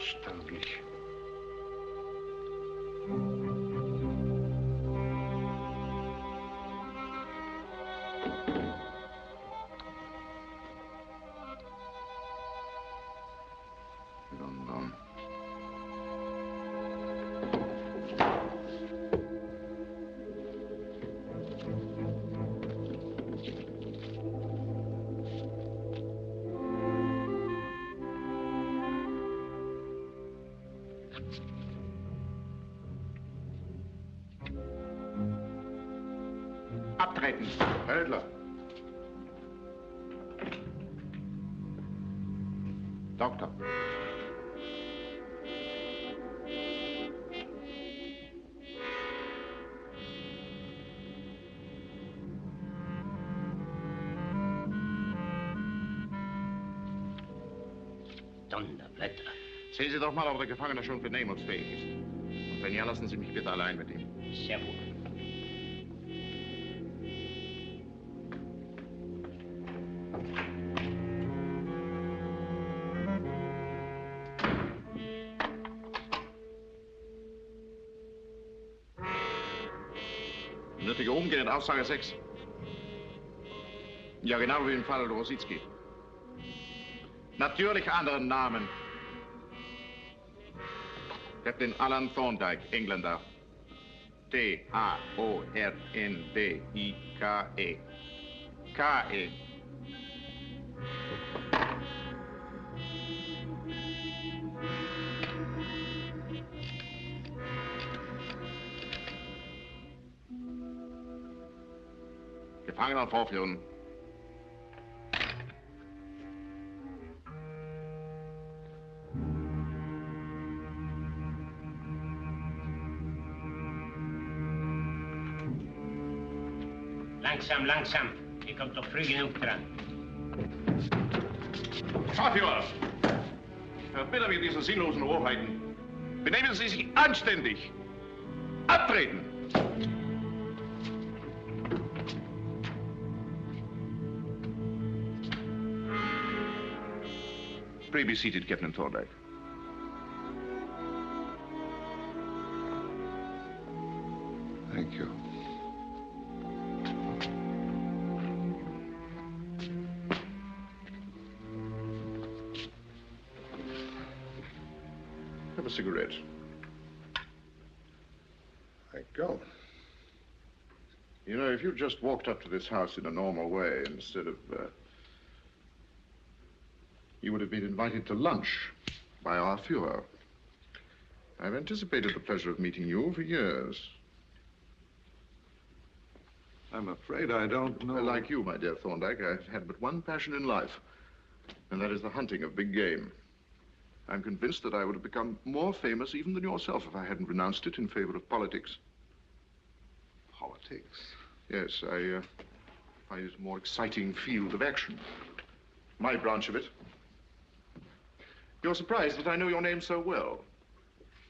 Erstaunlich. Wahrheiten. Herr Edler. Doktor. Donnerwetter. Sehen Sie doch mal, ob der Gefangene schon vernehmungsfähig ist. Und wenn ja, lassen Sie mich bitte allein mit ihm. Sehr wohl. Nötige umgehend, Aussage 6. Ja, genau wie im Fall Rositzky. Natürlich anderen Namen. Captain Alan Thorndike, Engländer. T-A-O-R-N-D-I-K-E. K-E. Gefangener vorführen. Langsam, langsam. Ihr kommt doch früh genug dran. Vorführer! Ich verbitte mir diese sinnlosen Rohheiten. Benehmen Sie sich anständig. Abtreten! Pray be seated, Captain Thorndike. Thank you. Have a cigarette. Thank you. You know, if you just walked up to this house in a normal way instead of, you would have been invited to lunch by our Führer. I've anticipated the pleasure of meeting you for years. I'm afraid I don't know. Like you, my dear Thorndike, I've had but one passion in life, and that is the hunting of big game. I'm convinced that I would have become more famous even than yourself if I hadn't renounced it in favor of politics. Politics? Yes, I find it a more exciting field of action. My branch of it. You're surprised that I know your name so well.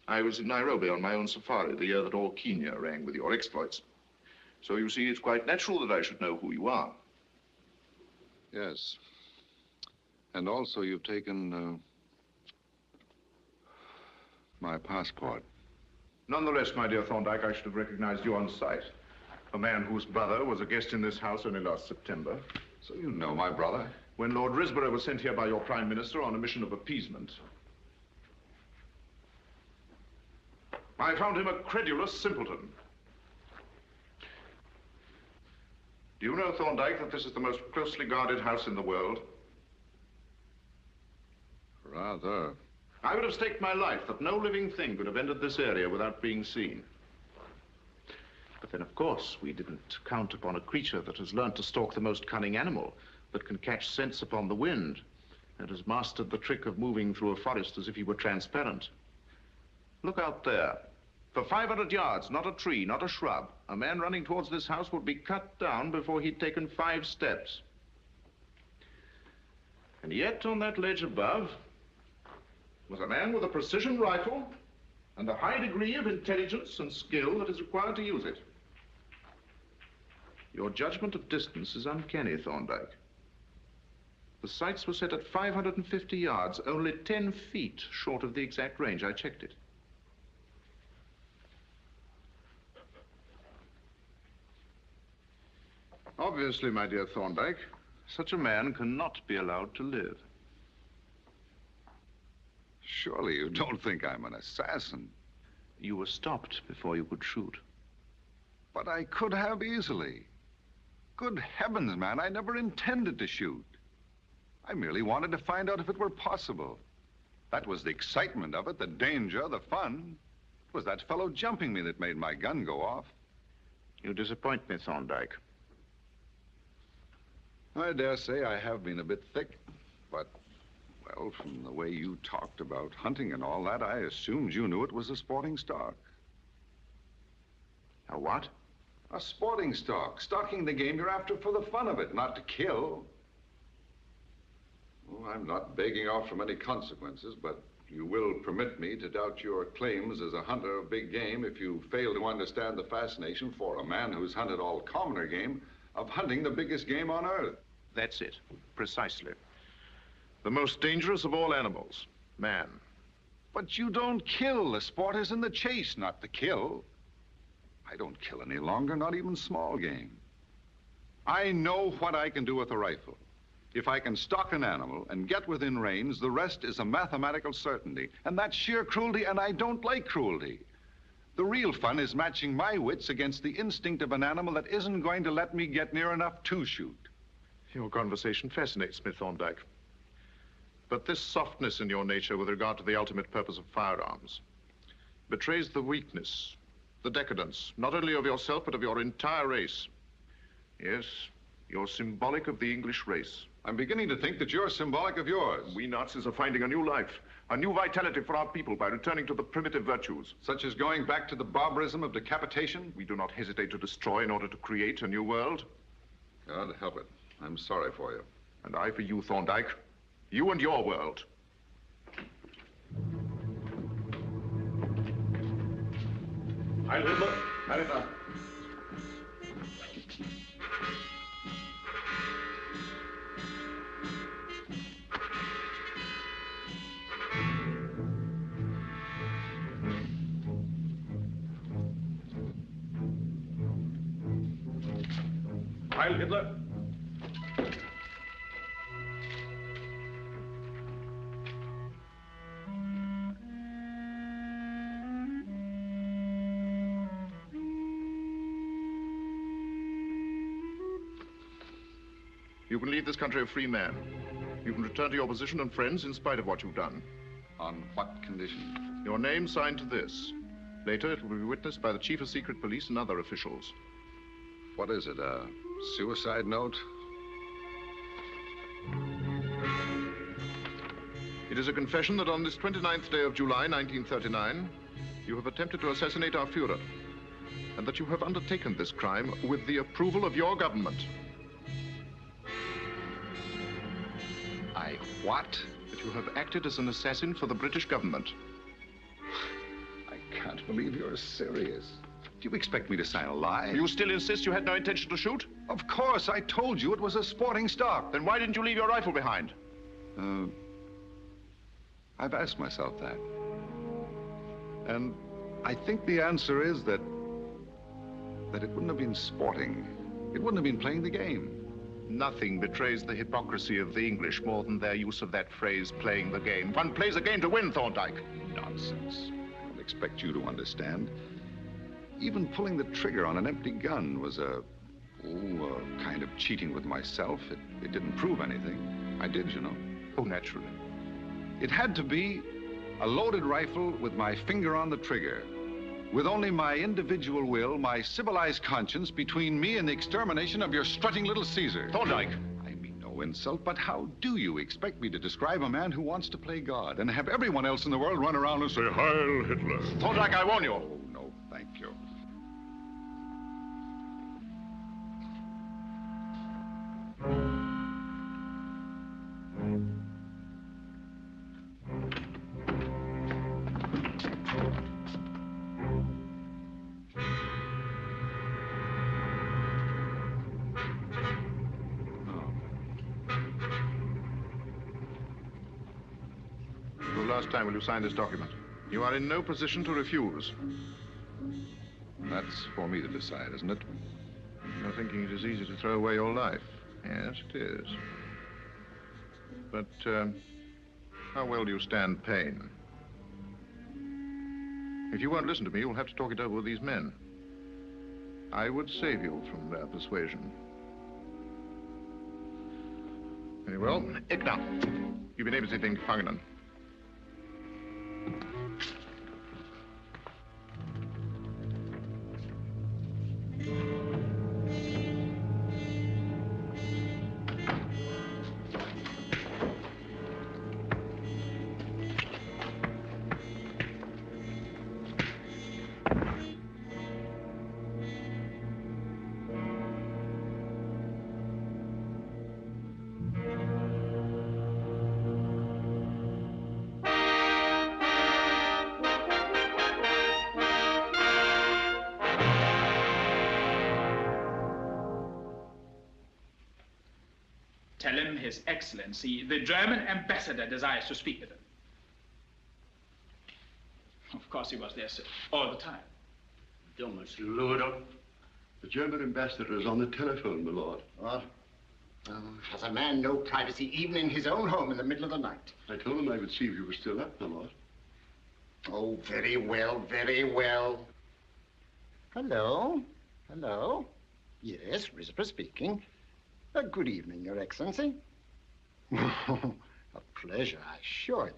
I was in Nairobi on my own safari the year that all Kenya rang with your exploits. So you see, it's quite natural that I should know who you are. Yes. And also you've taken my passport. Nonetheless, my dear Thorndike, I should have recognized you on sight. A man whose brother was a guest in this house only last September. So you know my brother? When Lord Risborough was sent here by your Prime Minister on a mission of appeasement. I found him a credulous simpleton. Do you know, Thorndike, that this is the most closely guarded house in the world? Rather. I would have staked my life that no living thing could have entered this area without being seen. But then, of course, we didn't count upon a creature that has learned to stalk the most cunning animal, that can catch scents upon the wind, and has mastered the trick of moving through a forest as if he were transparent. Look out there. For 500 yards, not a tree, not a shrub, a man running towards this house would be cut down before he'd taken 5 steps. And yet, on that ledge above, was a man with a precision rifle and a high degree of intelligence and skill that is required to use it. Your judgment of distance is uncanny, Thorndike. The sights were set at 550 yards, only 10 feet short of the exact range. I checked it. Obviously, my dear Thorndike, such a man cannot be allowed to live. Surely you don't think I'm an assassin. You were stopped before you could shoot. But I could have easily. Good heavens, man, I never intended to shoot. I merely wanted to find out if it were possible. That was the excitement of it, the danger, the fun. It was that fellow jumping me that made my gun go off. You disappoint me, Thorndike. I dare say I have been a bit thick, but, well, from the way you talked about hunting and all that, I assumed you knew it was a sporting stock. A what? A sporting stock. Stalking the game you're after for the fun of it, not to kill. Well, I'm not begging off from any consequences, but you will permit me to doubt your claims as a hunter of big game if you fail to understand the fascination for a man who's hunted all commoner game of hunting the biggest game on earth. That's it, precisely. The most dangerous of all animals, man. But you don't kill. The sport is in the chase, not the kill. I don't kill any longer, not even small game. I know what I can do with a rifle. If I can stalk an animal and get within range, the rest is a mathematical certainty. And that's sheer cruelty, and I don't like cruelty. The real fun is matching my wits against the instinct of an animal that isn't going to let me get near enough to shoot. Your conversation fascinates me, Thorndyke. But this softness in your nature with regard to the ultimate purpose of firearms betrays the weakness, the decadence, not only of yourself, but of your entire race. Yes, you're symbolic of the English race. I'm beginning to think that you're symbolic of yours. We Nazis are finding a new life, a new vitality for our people by returning to the primitive virtues. Such as going back to the barbarism of decapitation? We do not hesitate to destroy in order to create a new world. God help it. I'm sorry for you. And I for you, Thorndyke. You and your world. Heil Hitler. Heil Hitler. Heil Hitler. You can leave this country a free man. You can return to your position and friends in spite of what you've done. On what condition? Your name signed to this. Later, it will be witnessed by the Chief of Secret Police and other officials. What is it, a suicide note? It is a confession that on this 29th day of July, 1939, you have attempted to assassinate our Führer, and that you have undertaken this crime with the approval of your government. I what? That you have acted as an assassin for the British government. I can't believe you're serious. Do you expect me to sign a lie? You still insist you had no intention to shoot? Of course, I told you it was a sporting stock. Then why didn't you leave your rifle behind? I've asked myself that. And I think the answer is that it wouldn't have been sporting. It wouldn't have been playing the game. Nothing betrays the hypocrisy of the English more than their use of that phrase, playing the game. One plays a game to win, Thorndyke. Nonsense. I don't expect you to understand. Even pulling the trigger on an empty gun was a kind of cheating with myself. It didn't prove anything. I did, you know. Oh, naturally. It had to be a loaded rifle with my finger on the trigger, with only my individual will, my civilized conscience between me and the extermination of your strutting little Caesar. Thorndyke! I mean no insult, but how do you expect me to describe a man who wants to play God and have everyone else in the world run around and say, Heil Hitler? Thorndyke, I warn you. Oh, no, thank you. Last time will you sign this document? You are in no position to refuse. That's for me to decide, isn't it? You're thinking it is easy to throw away your life. Yes, it is. But how well do you stand pain? If you won't listen to me, you'll have to talk it over with these men. I would save you from their persuasion. Very well. Ik now. You been able to think Gefangenen. Tell him His Excellency, the German ambassador, desires to speak with him. Of course he was there, sir, all the time. Dummes Ludo. The German ambassador is on the telephone, my lord. What? Has a man no privacy even in his own home in the middle of the night? I told him I would see if you were still up, my lord. Oh, very well, very well. Hello? Hello? Yes, Risper speaking. Good evening, Your Excellency. A pleasure, I assure you.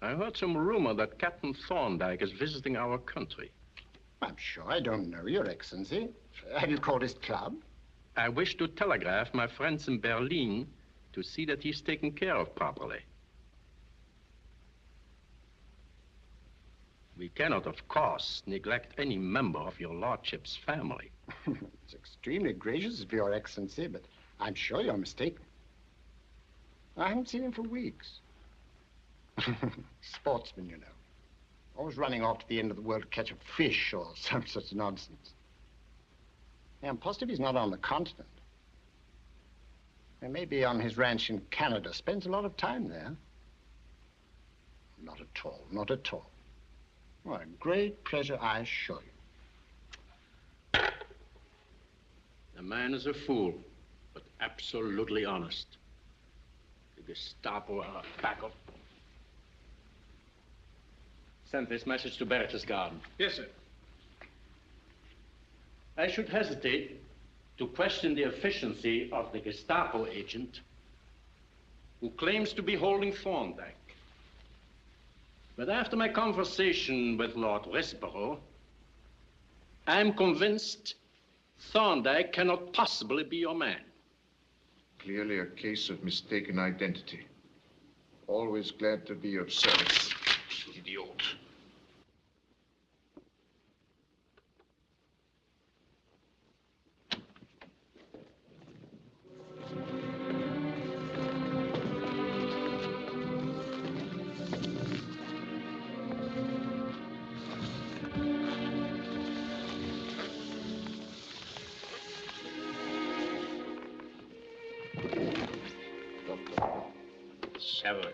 I heard some rumor that Captain Thorndyke is visiting our country. I'm sure I don't know, Your Excellency. Have you called his club? I wish to telegraph my friends in Berlin to see that he's taken care of properly. We cannot, of course, neglect any member of your lordship's family. It's extremely gracious of Your Excellency, but I'm sure you're mistaken. I haven't seen him for weeks. Sportsman, you know. Always running off to the end of the world to catch a fish or some such nonsense. Yeah, I'm positive he's not on the continent. He may be on his ranch in Canada. Spends a lot of time there. Not at all, not at all. Well, a great pleasure, I assure you. The man is a fool, but absolutely honest. The Gestapo are a pack of... Send this message to Berchtesgaden. Yes, sir. I should hesitate to question the efficiency of the Gestapo agent who claims to be holding Thorndyke. But after my conversation with Lord Risborough, I'm convinced Thorndyke cannot possibly be your man. Clearly a case of mistaken identity. Always glad to be of service. Idiot. Several.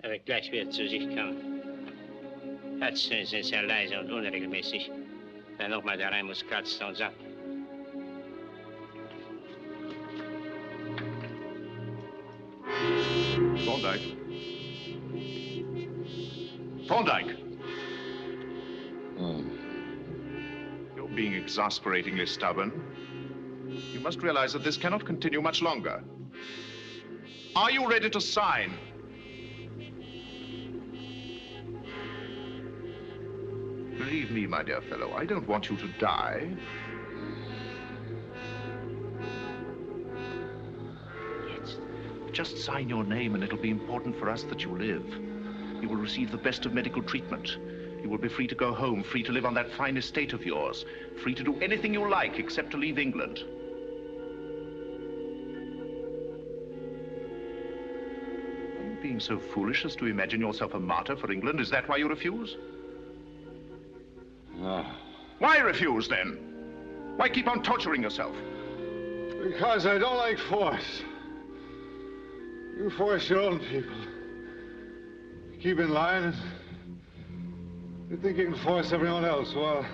Er wird gleich wieder zu sich kommen. Herzen sind sehr leise und unregelmäßig. Wer nochmal da rein muss, kratzt uns ab. Thorndyke. Thorndyke! You're being exasperatingly stubborn. You must realize that this cannot continue much longer. Are you ready to sign? Believe me, my dear fellow, I don't want you to die. Yes. Just sign your name and it'll be important for us that you live. You will receive the best of medical treatment. You will be free to go home, free to live on that fine estate of yours, free to do anything you like except to leave England. Are you being so foolish as to imagine yourself a martyr for England? Is that why you refuse? No. Why refuse, then? Why keep on torturing yourself? Because I don't like force. You force your own people. You keep in line and you think you can force everyone else. Well,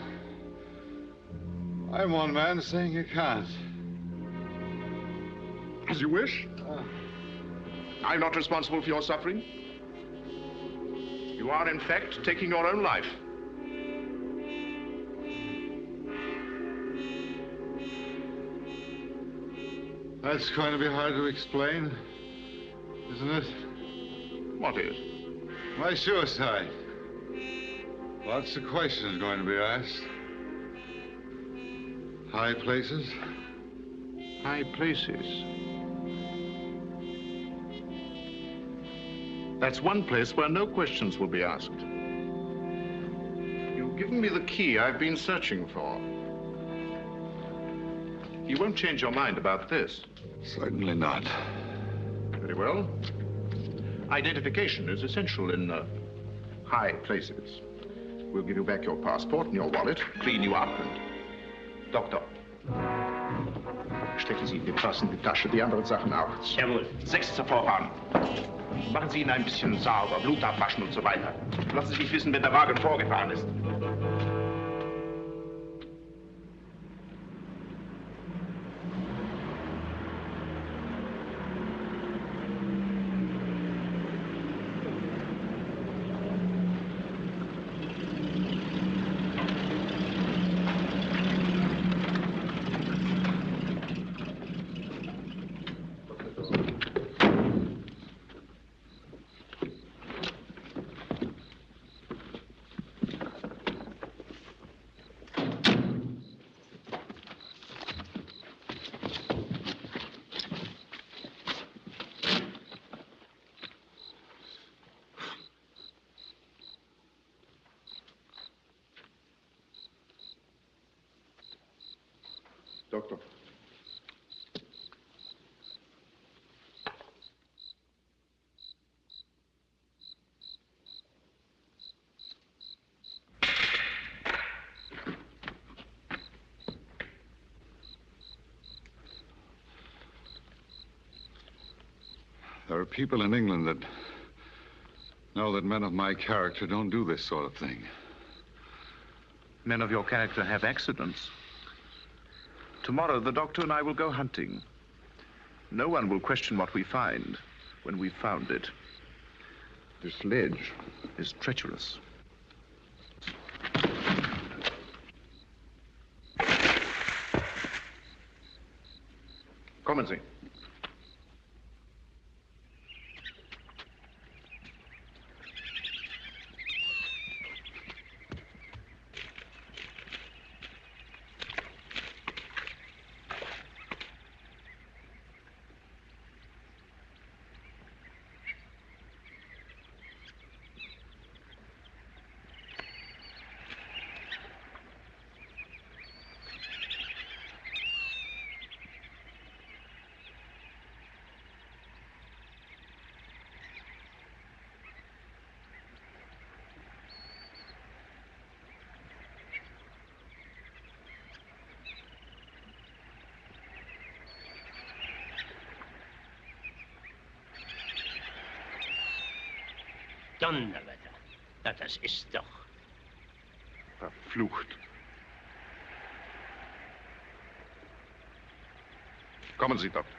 I'm one man saying you can't. As you wish. I'm not responsible for your suffering. You are, in fact, taking your own life. That's going to be hard to explain, isn't it? What is? My suicide. Lots of questions going to be asked. High places. High places. That's one place where no questions will be asked. You given me the key I've been searching for. You won't change your mind about this. Certainly not. Very well. Identification is essential in high places. We'll give you back your passport and your wallet, clean you up and... Doktor, stecken Sie den Pass in die Tasche, die anderen Sachen auch. Jawohl. 6 zur Vorfahren. Machen Sie ihn ein bisschen sauber, Blut abwaschen und so weiter. Lassen Sie mich wissen, wenn der Wagen vorgefahren ist. Doctor. There are people in England that know that men of my character don't do this sort of thing. Men of your character have accidents. Tomorrow, the doctor and I will go hunting. No one will question what we find when we've found it. This ledge is treacherous. Kommen Sie. Donnerwetter. Na, das ist doch... Verflucht. Kommen Sie, Doktor.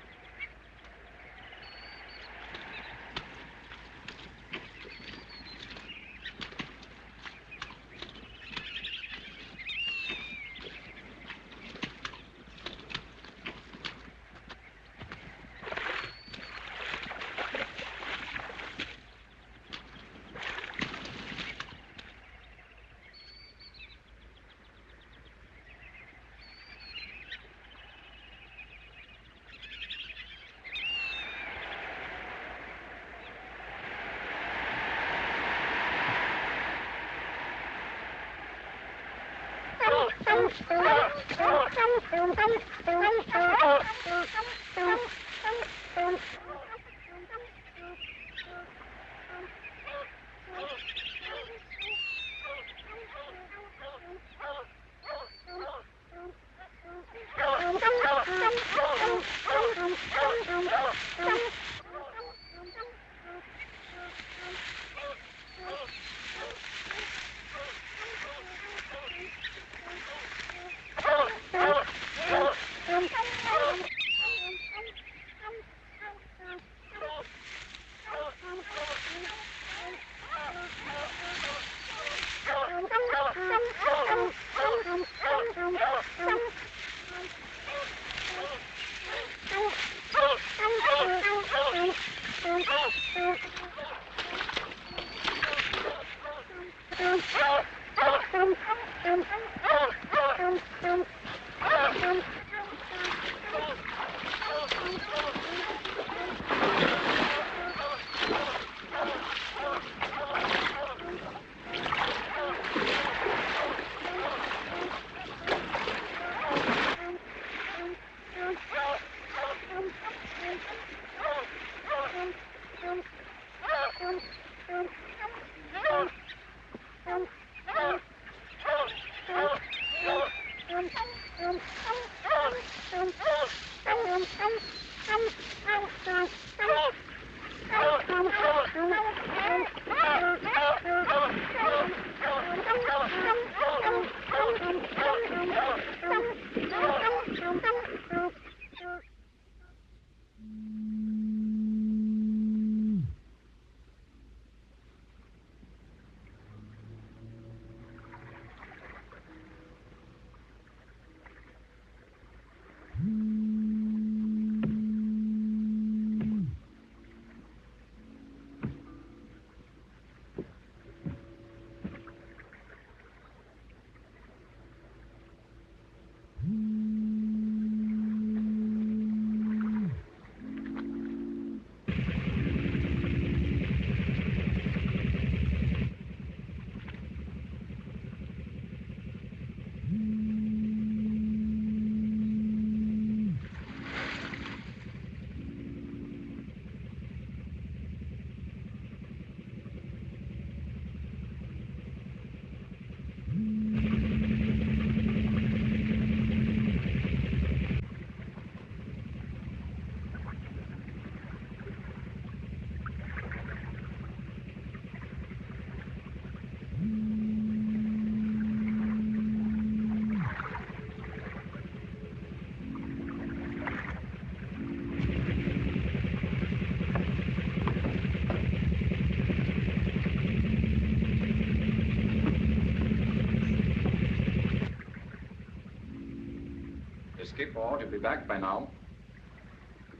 Skipboard, you'll be back by now.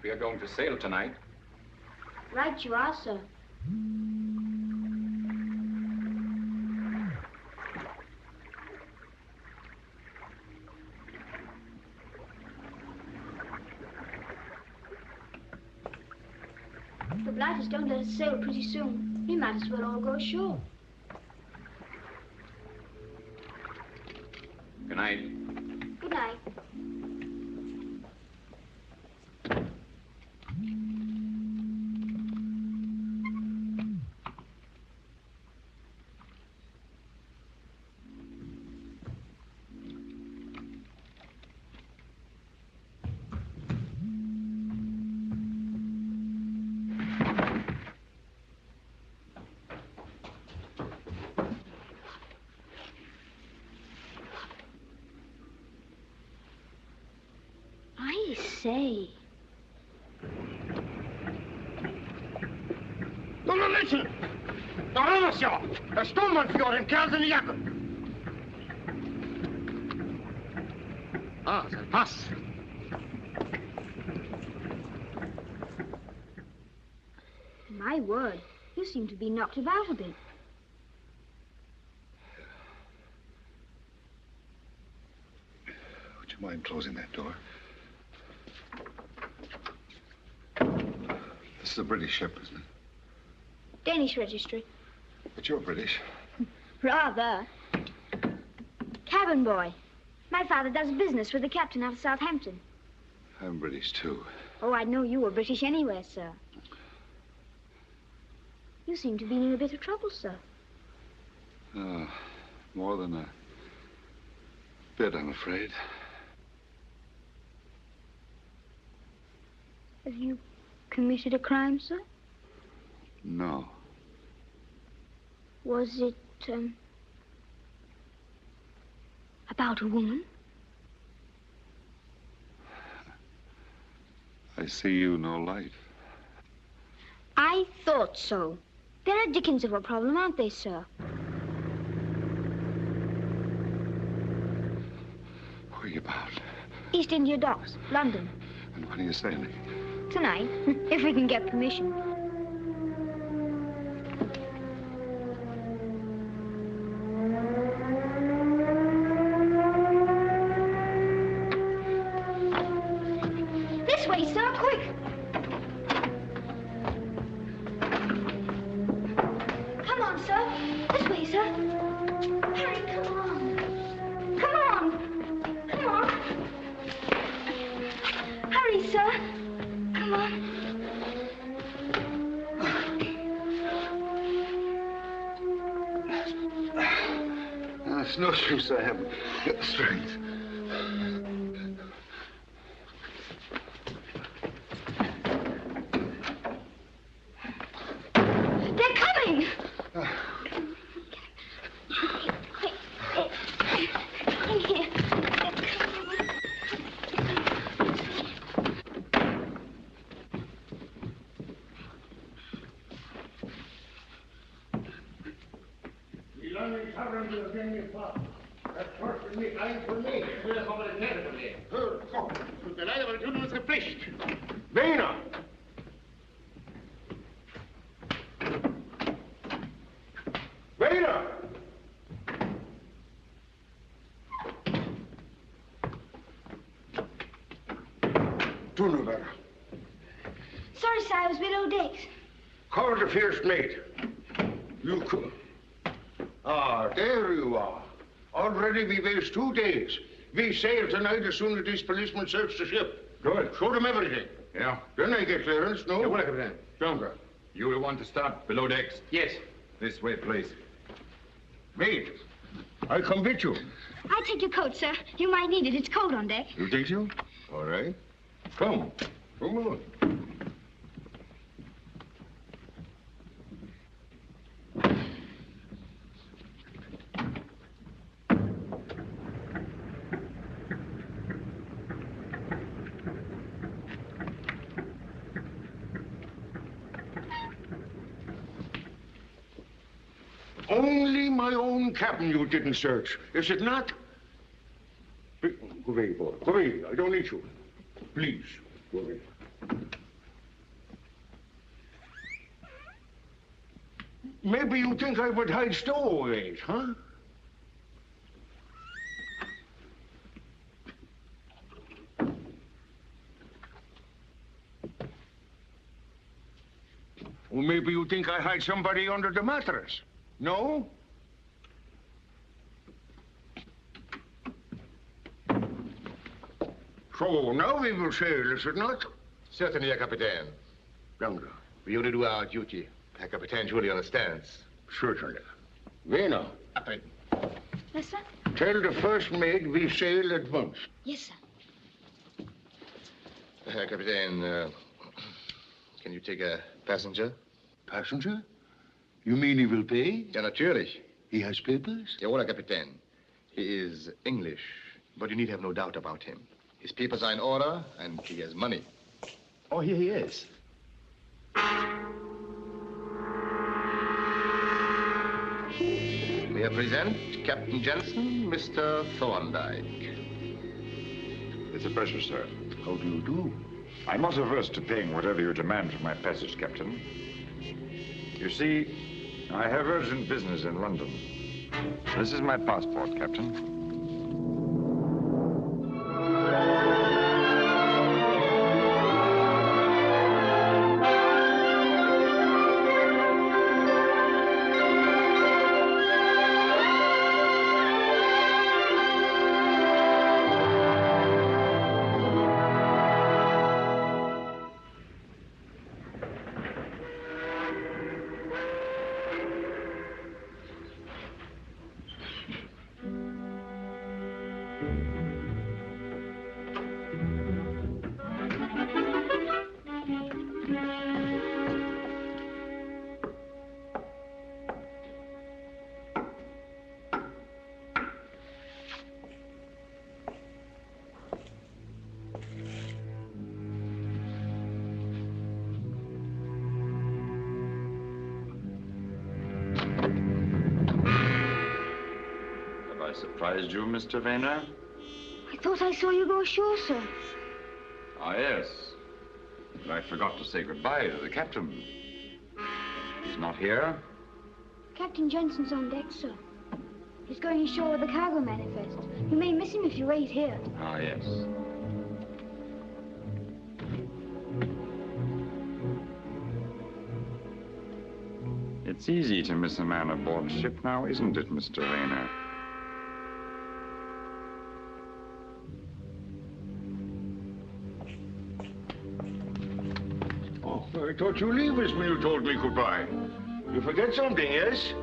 We are going to sail tonight. Right you are, sir. If the blighters don't let us sail pretty soon, we might as well all go ashore. Good night. Good night. Say. Dolle mensen! Daar alles, ja! Er stond man voor in kerls in de jakken. Ah, zijn pas. My word, you seem to be knocked about a bit. Would you mind closing that door? This is a British ship, isn't it? Danish registry. But you're British. Rather. Cabin boy. My father does business with the captain out of Southampton. I'm British, too. Oh, I'd know you were British anywhere, sir. You seem to be in a bit of trouble, sir. More than a bit, I'm afraid. Have you committed a crime, sir? No. Was it, about a woman? I see you no light. I thought so. They're a dickens of a problem, aren't they, sir? Where are you bound? East India Docks, London. And when are you sailing? Tonight, if we can get permission. This way, sir, quick! Come on, sir. This way, sir. Hurry, come on. Come on. Come on. Hurry, sir. Come on. It's no use. I haven't got the strength. Das kostet mich ein von mir. Ich will das aber nicht mehr von dir. Tut mir leid, aber wir tun unsere Pflicht. Wiener! Wiener! Do no better. Sorry, sir, I was below decks. Call the first mate. You come. Ah, there you are. Already we waste 2 days. We sail tonight as soon as these policemen search the ship. Good. Show them everything. Yeah. Then they get clearance, no? Yeah, well, Captain. Younger. You will want to start below decks. Yes. This way, please. Mate, I'll come with you. I take your coat, sir. You might need it. It's cold on deck. You think so? All right. Come. Come on. Only my own cabin you didn't search, is it not? Go away, boy. Go away. I don't need you. Please, go away. Maybe you think I would hide stowaways, huh? Or maybe you think I hide somebody under the mattress. No? So now we will sail, is it not? Certainly, Herr Kapitän. Younger. We only do our duty. Herr Kapitän surely understands. Certainly. Wiener, Yes, sir? tell the first mate we sail at once. Yes, sir. Herr Kapitän, can you take a passenger? Passenger? You mean he will pay? Ja, natürlich. He has papers? Jawohl, Herr Kapitän. He is English, but you need have no doubt about him. His papers are in order, and he has money. Oh, here he is. May I present Captain Jensen, Mr. Thorndyke. It's a pleasure, sir. How do you do? I'm not averse to paying whatever you demand for my passage, Captain. You see, I have urgent business in London. This is my passport, Captain. Surprised you, Mr. Rayner? I thought I saw you go ashore, sir. Ah, yes. But I forgot to say goodbye to the captain. He's not here? Captain Jensen's on deck, sir. He's going ashore with the cargo manifest. You may miss him if you wait here. Ah, yes. It's easy to miss a man aboard ship now, isn't it, Mr. Rayner? I thought you leave us when you told me goodbye. You forget something, yes?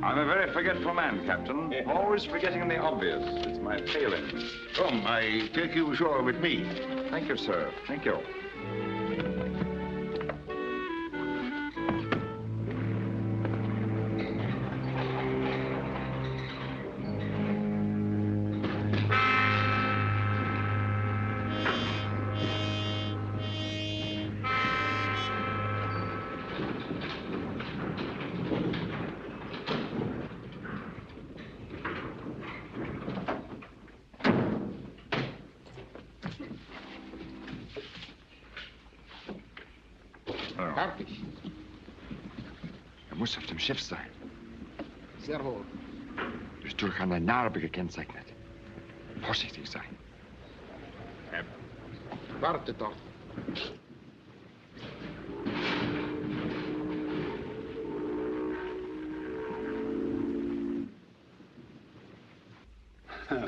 I'm a very forgetful man, Captain. Always forgetting the obvious. It's my failing. Come, I take you ashore with me. Thank you, sir. Thank you. Fertig. Muss auf dem Schiff sein. Sehr wohl. Ist durch eine Narbe gekennzeichnet. Vorsichtig sein. Wartet dort.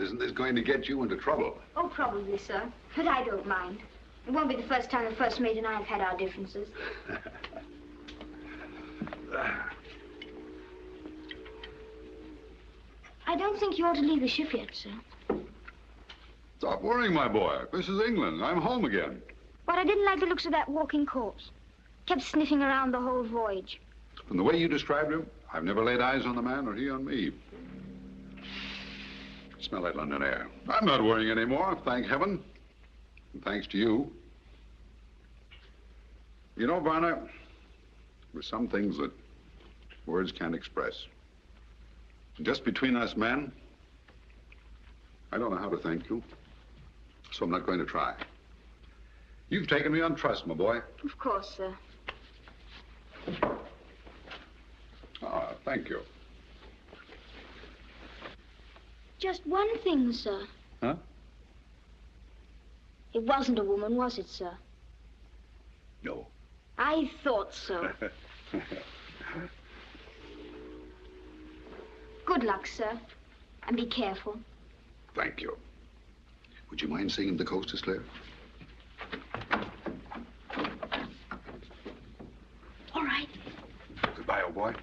Isn't this going to get you into trouble? Oh, probably, sir. But I don't mind. It won't be the first time the first mate and I have had our differences. I don't think you ought to leave the ship yet, sir. Stop worrying, my boy. This is England. I'm home again. But I didn't like the looks of that walking corpse. Kept sniffing around the whole voyage. From the way you described him, I've never laid eyes on the man or he on me. Smell that London air. I'm not worrying anymore, thank heaven. And thanks to you. You know, Varner, there's some things that words can't express. Just between us men, I don't know how to thank you, so I'm not going to try. You've taken me on trust, my boy. Of course, sir. Ah, thank you. Just one thing, sir. Huh? It wasn't a woman, was it, sir? No. I thought so. Good luck, sir. And be careful. Thank you. Would you mind singing the Coast is Clear? All right. Goodbye, old boy.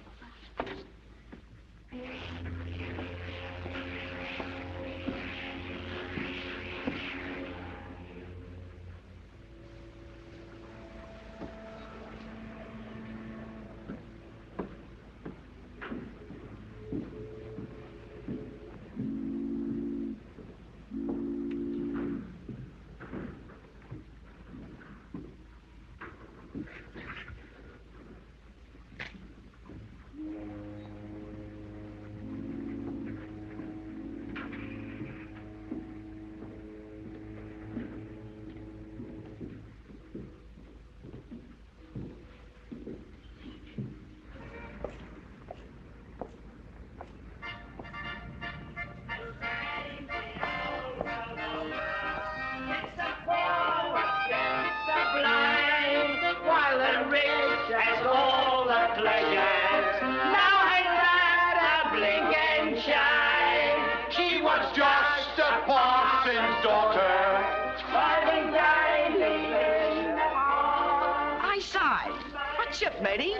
Ship, matey?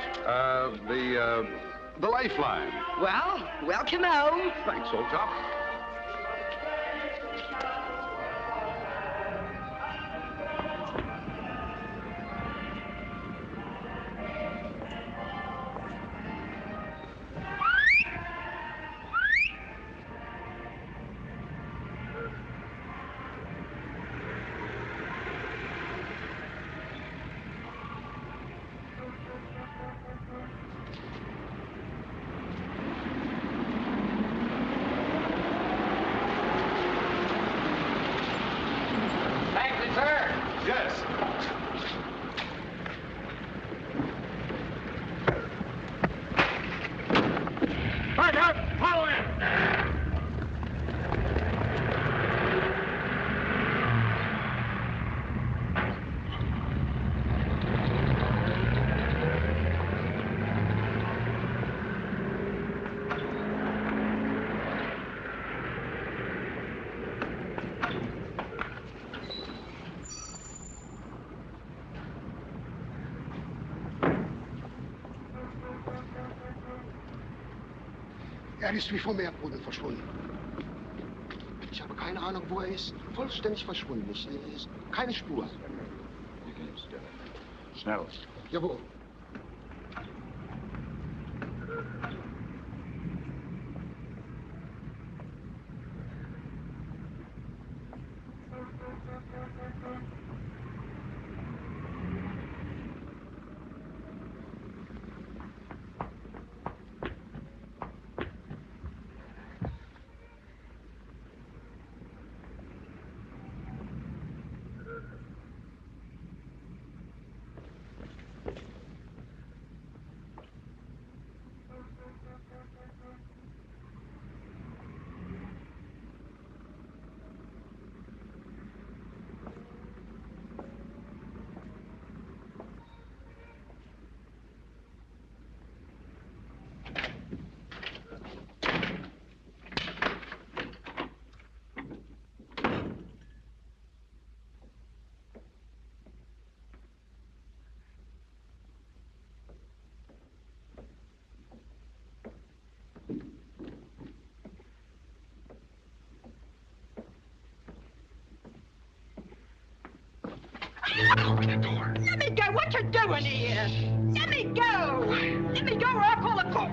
The lifeline. Well, welcome home. Thanks, old top. Er ist wie vom Meerboden verschwunden. Ich habe keine Ahnung, wo er ist. Vollständig verschwunden. Keine Spur. Schnell. Jawohl. what you doing here? Let me go! Let me go or I'll call the cook!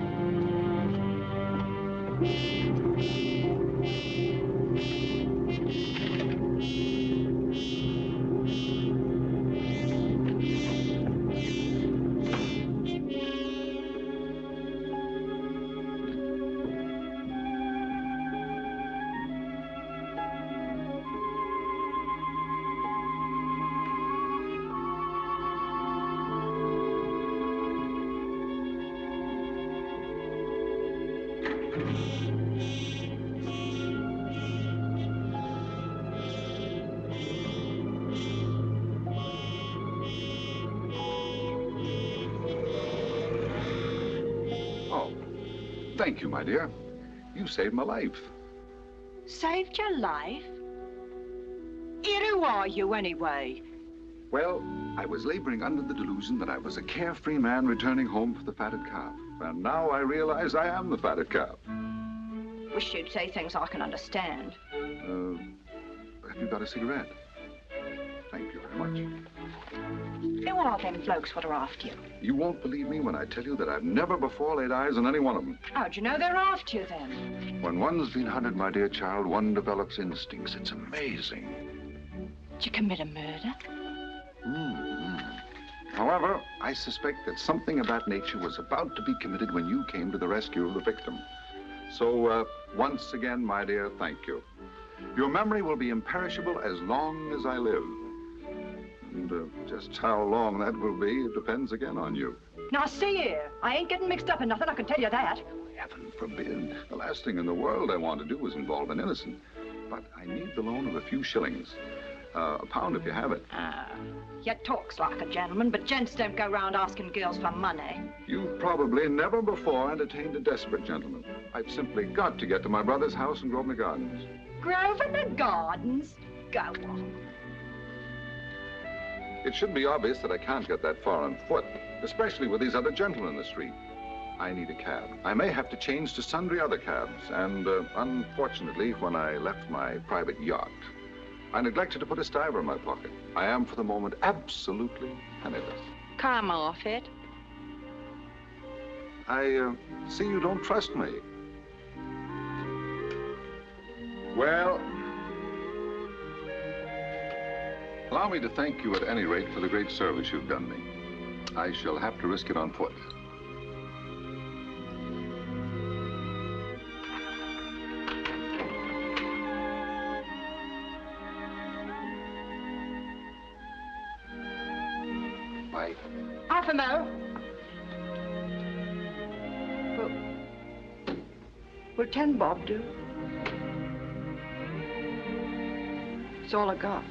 Thank you, my dear. You saved my life. Saved your life? Here, who are you, anyway? Well, I was laboring under the delusion that I was a carefree man returning home for the fatted calf. And now I realize I am the fatted calf. Wish you'd say things I can understand. Have you got a cigarette? Thank you very much. Who are them blokes what are after you? You won't believe me when I tell you that I've never before laid eyes on any one of them. How'd you know they're after you, then? When one's been hunted, my dear child, one develops instincts. It's amazing. Did you commit a murder? However, I suspect that something of that nature was about to be committed when you came to the rescue of the victim. So, once again, my dear, thank you. Your memory will be imperishable as long as I live. And just how long that will be, it depends again on you. Now, see here. I ain't getting mixed up in nothing, I can tell you that. Heaven forbid. The last thing in the world I want to do is involve an innocent. But I need the loan of a few shillings. A pound if you have it. You talks like a gentleman, but gents don't go round asking girls for money. You've probably never before entertained a desperate gentleman. I've simply got to get to my brother's house in Grosvenor Gardens. Grosvenor Gardens? Go on. It should be obvious that I can't get that far on foot, especially with these other gentlemen in the street. I need a cab. I may have to change to sundry other cabs, and unfortunately, when I left my private yacht, I neglected to put a stiver in my pocket. I am, for the moment, absolutely penniless. Come off it. I see you don't trust me. Well, allow me to thank you at any rate for the great service you've done me. I shall have to risk it on foot. Bye. Half a mo. Will 10 bob do? It's all I got.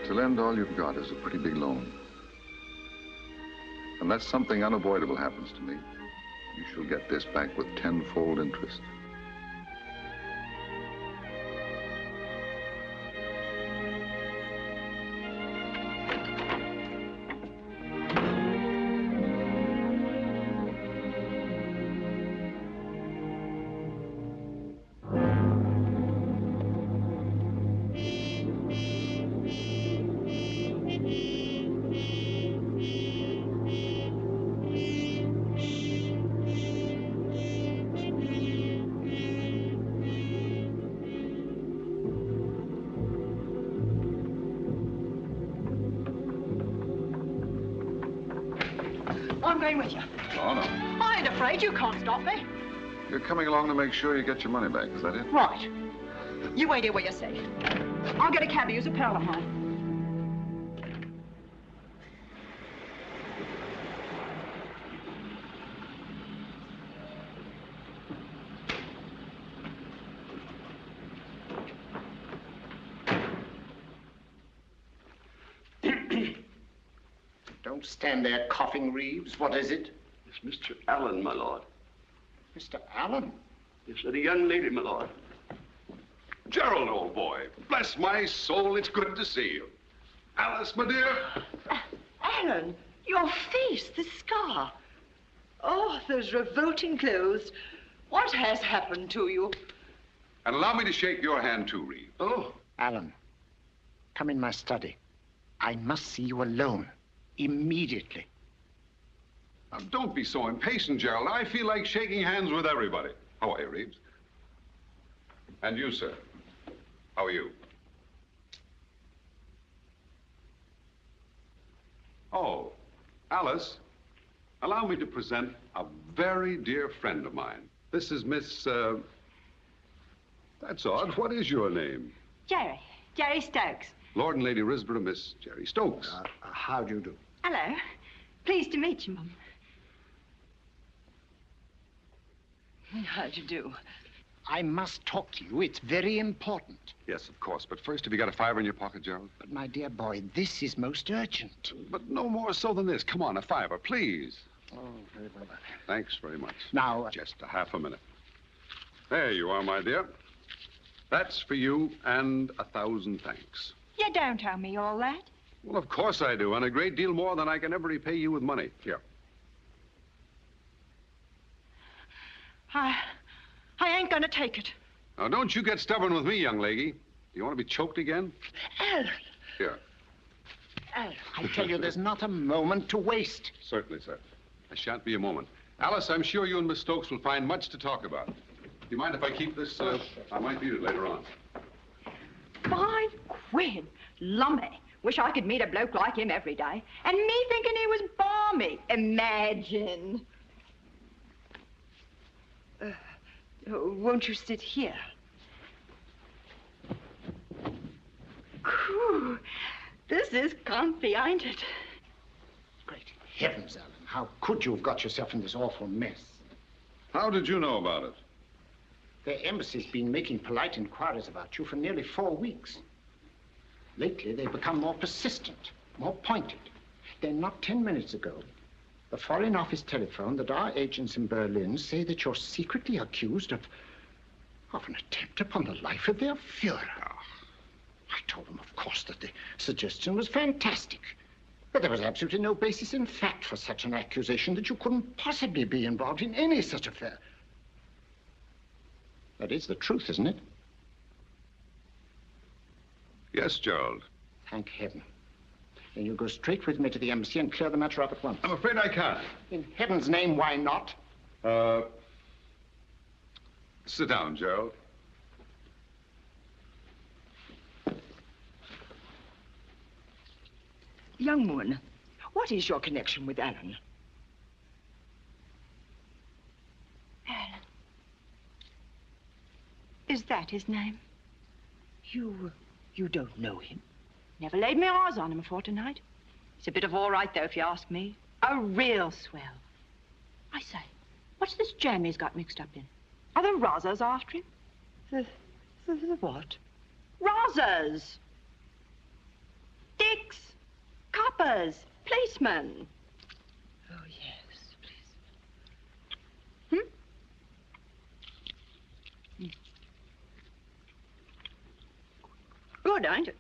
To lend all you've got is a pretty big loan. Unless something unavoidable happens to me, you shall get this back with tenfold interest. I'm going with you. Oh, no. I ain't afraid. You can't stop me. You're coming along to make sure you get your money back, is that it? Right. You wait here where you're safe. I'll get a cab. Use a pal of mine. Don't stand there coughing, Reeves. What is it? It's Mr. Allen, my lord. Mr. Allen? Yes, sir, the young lady, my lord. Gerald, old boy, bless my soul, it's good to see you. Alice, my dear. Alan, your face, the scar. Oh, those revolting clothes. What has happened to you? And allow me to shake your hand, too, Reeve. Oh. Alan, come in my study. I must see you alone. Immediately. Now, don't be so impatient, Gerald. I feel like shaking hands with everybody. How are you, Reeves? And you, sir? How are you? Oh, Alice, allow me to present a very dear friend of mine. This is Miss, that's odd. What is your name? Jerry. Jerry Stokes. Lord and Lady Risborough, Miss Jerry Stokes. How do you do? Hello. Pleased to meet you, Mum. How do you do? I must talk to you. It's very important. Yes, of course. But first, have you got a $5 in your pocket, Gerald? But, my dear boy, this is most urgent. But no more so than this. Come on, a $5, please. Oh, very well. Thanks very much. Now... Just a half a minute. There you are, my dear. That's for you, and 1,000 thanks. You don't tell me all that. Well, of course I do, and a great deal more than I can ever repay you with money. Here. I ain't gonna take it. Now, don't you get stubborn with me, young lady. Do you want to be choked again? Alan. Here. Alan, I tell you, there's not a moment to waste. Certainly, sir. I shan't be a moment. Alice, I'm sure you and Miss Stokes will find much to talk about. Do you mind if I keep this? I might need it later on. £5? Lummy. Wish I could meet a bloke like him every day. And me thinking he was balmy. Imagine. Won't you sit here? Whew. This is comfy, ain't it? Great heavens, Alan. How could you have got yourself in this awful mess? How did you know about it? Their embassy's been making polite inquiries about you for nearly 4 weeks. Lately, they've become more persistent, more pointed. Then, not 10 minutes ago, the Foreign Office telephoned that our agents in Berlin say that you're secretly accused of an attempt upon the life of their Führer. I told them, of course, that the suggestion was fantastic. But there was absolutely no basis in fact for such an accusation, that you couldn't possibly be involved in any such affair. That is the truth, isn't it? Yes, Gerald. Thank heaven. Then you go straight with me to the embassy and clear the matter up at once. I'm afraid I can't. In heaven's name, why not? Sit down, Gerald. Young woman, what is your connection with Alan? Alan. Is that his name? You don't know him? Never laid my eyes on him before tonight. He's a bit of all right, though, if you ask me. A real swell. I say, what's this jam he's got mixed up in? Are the Rozzers after him? The what? Rozzers! Dicks! Coppers! Policemen! Oh, yes, policemen. Good, ain't it?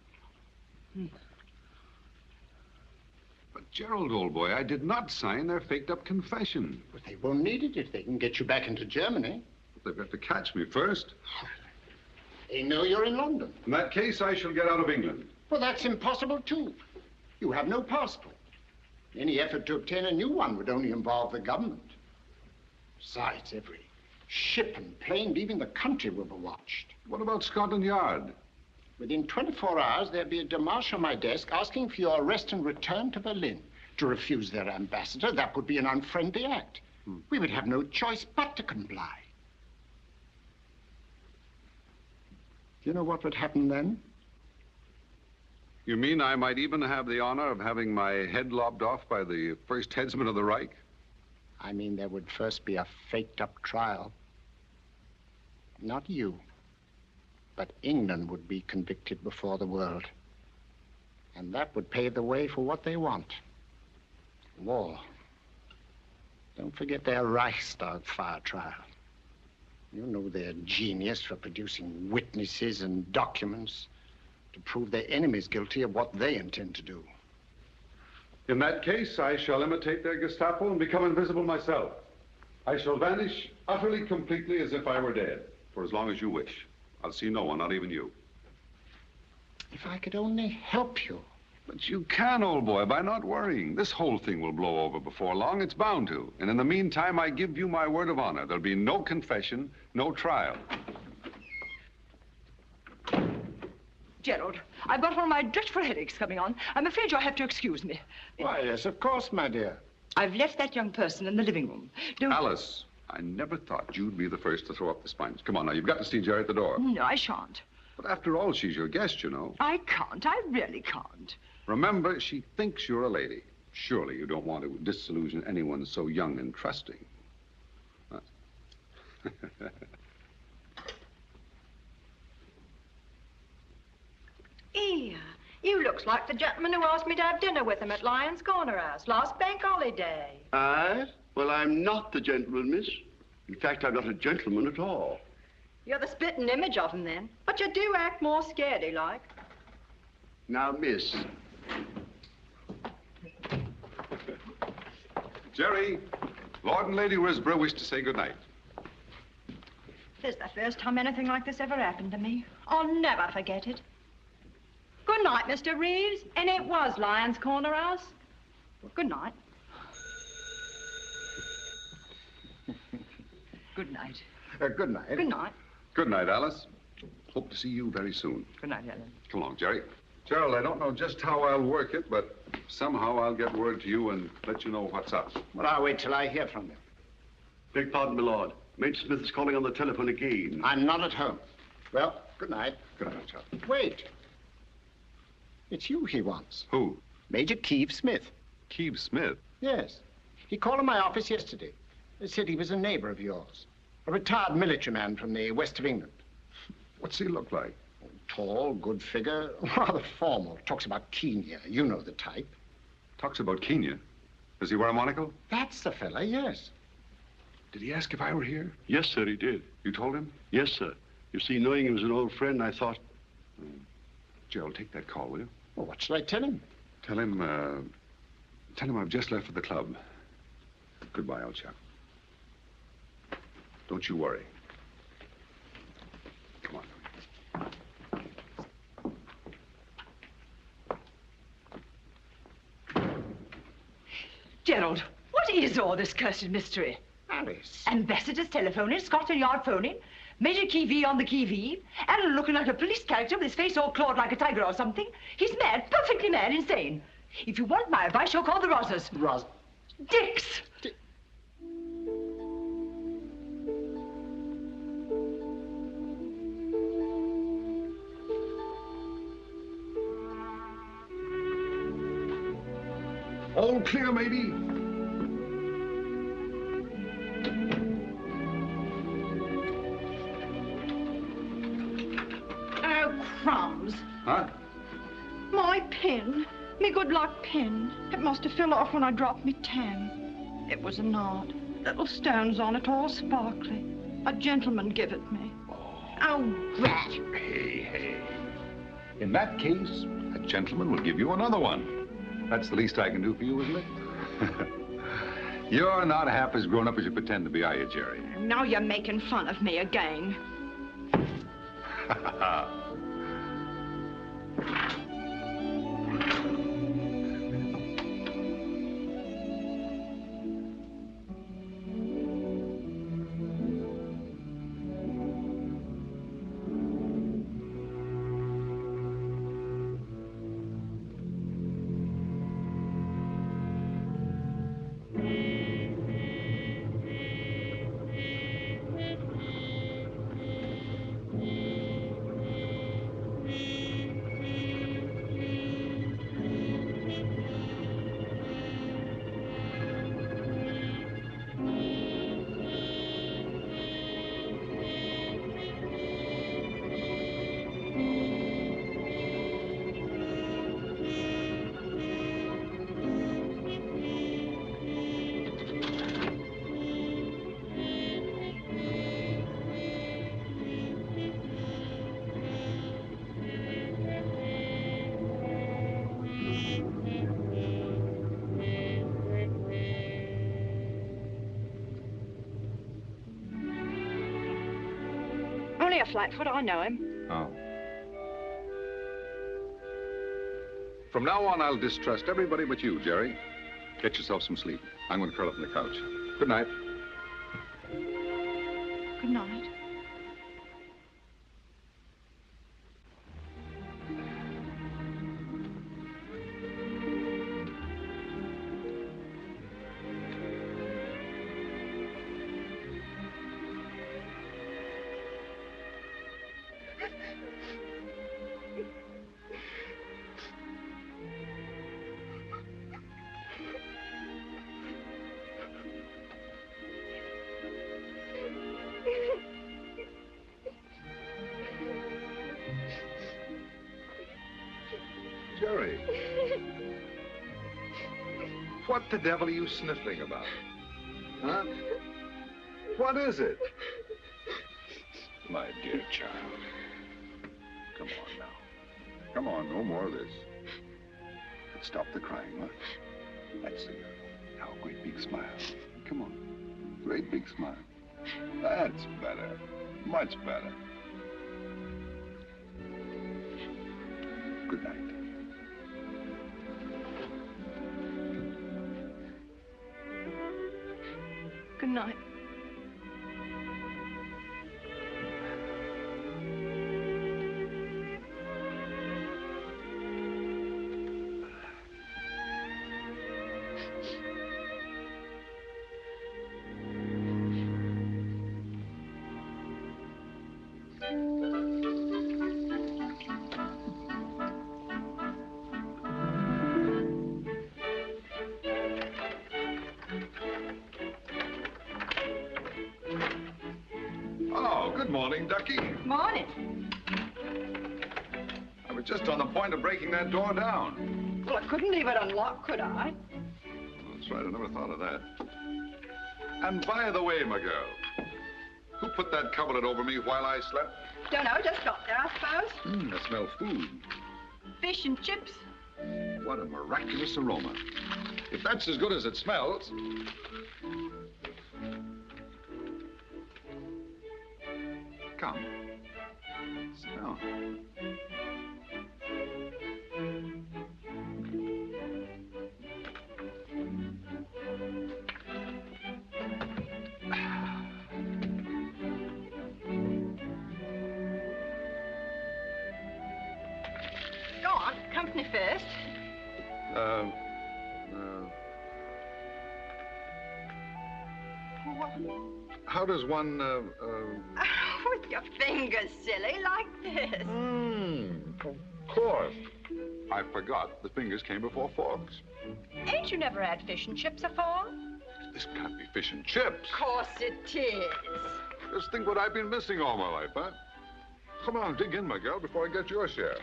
But, Gerald, old boy, I did not sign their faked-up confession. But they won't need it if they can get you back into Germany. But they've got to catch me first. They know you're in London. In that case, I shall get out of England. Well, that's impossible, too. You have no passport. Any effort to obtain a new one would only involve the government. Besides, every ship and plane leaving the country will be watched. What about Scotland Yard? Within 24 hours, there'll be a démarche on my desk asking for your arrest and return to Berlin. To refuse their ambassador, that would be an unfriendly act. We would have no choice but to comply. Do you know what would happen then? You mean I might even have the honor of having my head lopped off by the first headsman of the Reich? I mean, there would first be a faked-up trial. Not you, but England would be convicted before the world. And that would pave the way for what they want. War. Don't forget their Reichstag fire trial. You know their genius for producing witnesses and documents to prove their enemies guilty of what they intend to do. In that case, I shall imitate their Gestapo and become invisible myself. I shall vanish utterly, completely, as if I were dead, for as long as you wish. I'll see no one, not even you. If I could only help you. But you can, old boy, by not worrying. This whole thing will blow over before long. It's bound to. And in the meantime, I give you my word of honor. There'll be no confession, no trial. Gerald, I've got one of my dreadful headaches coming on. I'm afraid you'll have to excuse me. Why, yes, of course, my dear. I've left that young person in the living room. Alice, I never thought you'd be the first to throw up the sponge. Come on now, you've got to see Jerry at the door. No, I shan't. But after all, she's your guest, you know. I can't. I really can't. Remember, she thinks you're a lady. Surely you don't want to disillusion anyone so young and trusting. Here, you looks like the gentleman who asked me to have dinner with him at Lyons Corner House last bank holiday. Aye? Well, I'm not the gentleman, miss. In fact, I'm not a gentleman at all. You're the spitting image of him, then. But you do act more scaredy-like. Now, miss. Jerry, Lord and Lady Risborough wish to say goodnight. This is the first time anything like this ever happened to me. I'll never forget it. Good night, Mr. Reeves. And it was Lyons Corner House. Well, good night. Good night. Good night. Good night. Good night, Alice. Hope to see you very soon. Good night, Helen. Come along, Jerry. Gerald, I don't know just how I'll work it, but somehow I'll get word to you and let you know what's up. Well, I'll wait till I hear from you. Beg pardon, my lord. Mate Smith is calling on the telephone again. I'm not at home. Well, good night. Good night, Charlie. Wait. It's you he wants. Who? Major Keeve Smith. Keeve Smith? Yes. He called in my office yesterday. He said he was a neighbor of yours. A retired military man from the west of England. What's he look like? Tall, good figure, rather formal. Talks about Kenya. You know the type. Talks about Kenya? Does he wear a monocle? That's the fella, yes. Did he ask if I were here? Yes, sir, he did. You told him? Yes, sir. You see, knowing he was an old friend, I thought... Gerald, take that call, will you? Well, what shall I tell him? Tell him I've just left for the club. Goodbye, old chap. Don't you worry. Come on. Gerald, what is all this cursed mystery? Alice. Ambassador's telephoning, Scotland Yard phoning, Major Keevee on the Keevee, Alan looking like a police character with his face all clawed like a tiger or something. He's mad, perfectly mad, insane. If you want my advice, you'll call the Rossers. Dicks! All clear, matey. Oh, crumbs. Huh? My pin. Me good luck pin. It must have fell off when I dropped me 10. It was a knot. Little stones on it, all sparkly. A gentleman give it me. Oh, rat. Hey. In that case, a gentleman will give you another one. That's the least I can do for you, isn't it? You're not half as grown up as you pretend to be, are you, Jerry? Now you're making fun of me again. Only a flatfoot, I know him. Oh. From now on, I'll distrust everybody but you, Jerry. Get yourself some sleep. I'm going to curl up on the couch. Good night. Good night. Jerry. What the devil are you sniffling about? Huh? What is it? My dear child. Come on now. Come on, no more of this. Stop the crying, huh? That's it. Now, great big smile. Come on. Great big smile. That's better. Much better. Good night. Good night. Good morning, Ducky. Morning. I was just on the point of breaking that door down. Well, I couldn't leave it unlocked, could I? That's right, I never thought of that. And by the way, my girl, who put that coverlet over me while I slept? Don't know, just got there, I suppose. I smell food. Fish and chips. What a miraculous aroma. If that's as good as it smells... Come. Smell. Go on, company first. What? How does one, With your fingers, silly, like this. Of course. I forgot. The fingers came before forks. Ain't you never had fish and chips afore? This can't be fish and chips. Of course it is. Just think what I've been missing all my life, huh? Come on, dig in, my girl, before I get your share.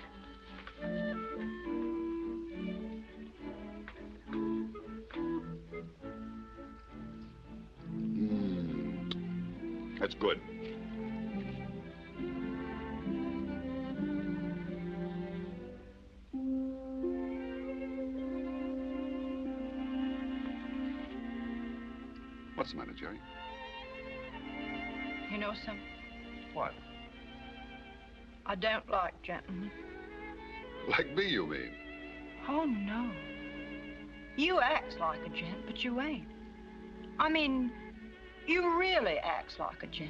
That's good. What's the matter, Jerry? You know something? What? I don't like gentlemen. Like me, you mean? Oh, no. You act like a gent, but you ain't. I mean, you really act like a gent.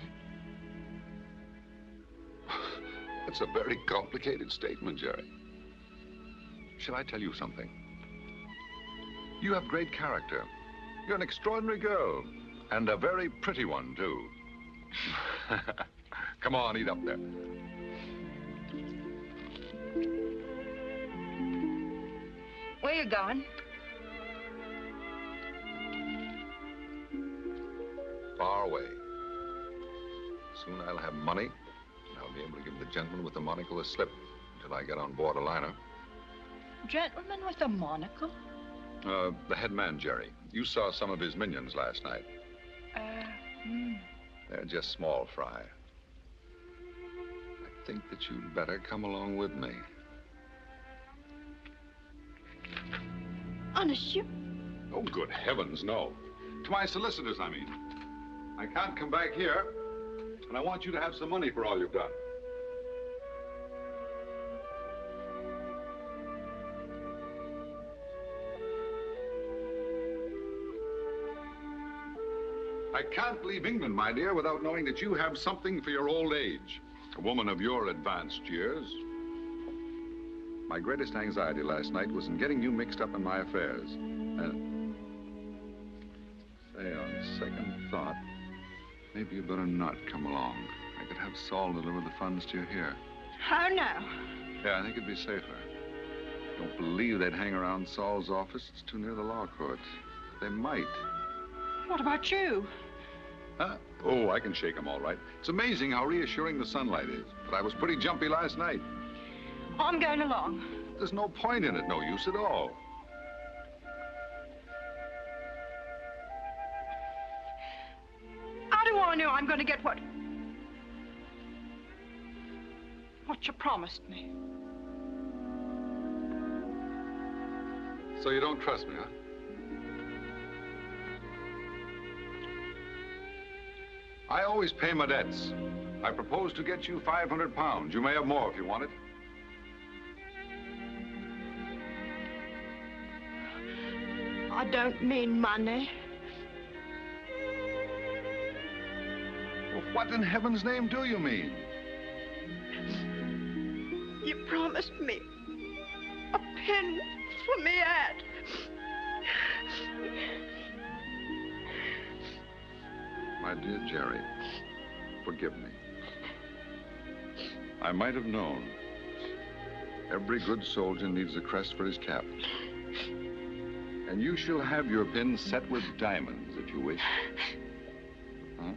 That's a very complicated statement, Jerry. Shall I tell you something? You have great character. You're an extraordinary girl, and a very pretty one, too. Come on, eat up there. Where you going? Far away. Soon I'll have money, and I'll be able to give the gentleman with the monocle a slip until I get on board a liner. Gentleman with a monocle? The head man, Jerry. You saw some of his minions last night. They're just small fry. I think that you'd better come along with me. On a ship? Oh, good heavens, no. To my solicitors, I mean. I can't come back here, and I want you to have some money for all you've done. I can't leave England, my dear, without knowing that you have something for your old age. A woman of your advanced years. My greatest anxiety last night was in getting you mixed up in my affairs. And say, on second thought, maybe you better not come along. I could have Saul deliver the funds to you here. Oh, no. Yeah, I think it'd be safer. Don't believe they'd hang around Saul's office. It's too near the law courts. They might. What about you? Huh? Oh, I can shake them all right. It's amazing how reassuring the sunlight is. But I was pretty jumpy last night. I'm going along. There's no point in it, no use at all. How do I know I'm going to get what you promised me? So you don't trust me, huh? I always pay my debts. I propose to get you £500. You may have more if you want it. I don't mean money. Well, what in heaven's name do you mean? You promised me a pin for me hat. My dear Jerry, forgive me. I might have known. Every good soldier needs a crest for his cap. And you shall have your pin set with diamonds, if you wish. Huh?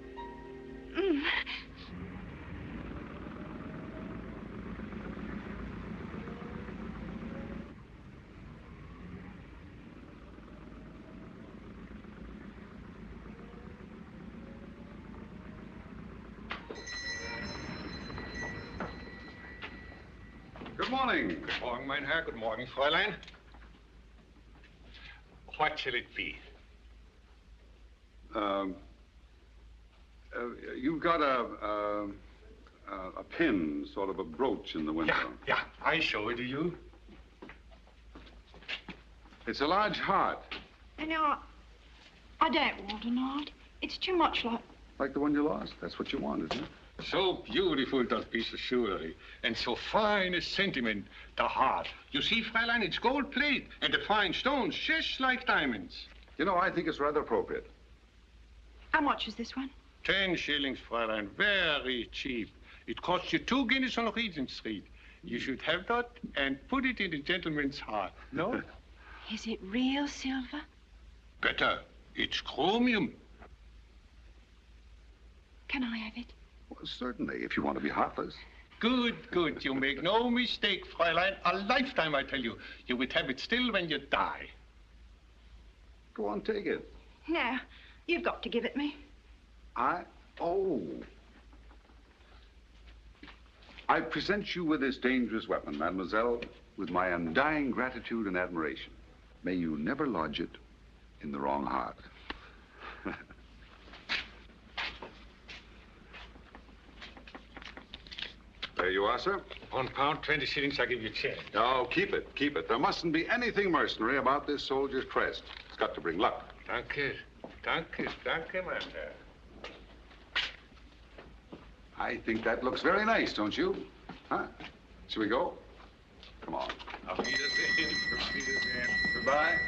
Good morning. Good morning, mein Herr. Good morning, Fräulein. What shall it be? You've got a pin, sort of a brooch in the window. Yeah, I show it to you. It's a large heart. You know, I don't want a knot. It's too much like... Like the one you lost. That's what you want, isn't it? So beautiful, that piece of jewelry, and so fine a sentiment, the heart. You see, Fräulein, it's gold plate, and the fine stones, just like diamonds. You know, I think it's rather appropriate. How much is this one? 10 shillings, Fräulein, very cheap. It costs you 2 guineas on Regent Street. You should have that and put it in the gentleman's heart, no? Is it real silver? Better, it's chromium. Can I have it? Well, certainly, if you want to be heartless. Good, good. You make no mistake, Fräulein. A lifetime, I tell you. You would have it still when you die. Go on, take it. No, you've got to give it me. Oh. I present you with this dangerous weapon, mademoiselle, with my undying gratitude and admiration. May you never lodge it in the wrong heart. There you are, sir. £1, 20 shillings, I give you 10. No, keep it, keep it. There mustn't be anything mercenary about this soldier's crest. It's got to bring luck. Danke, danke, danke, mein Herr. I think that looks very nice, don't you? Huh? Shall we go? Come on. Auf Wiedersehen. Auf Wiedersehen. Goodbye.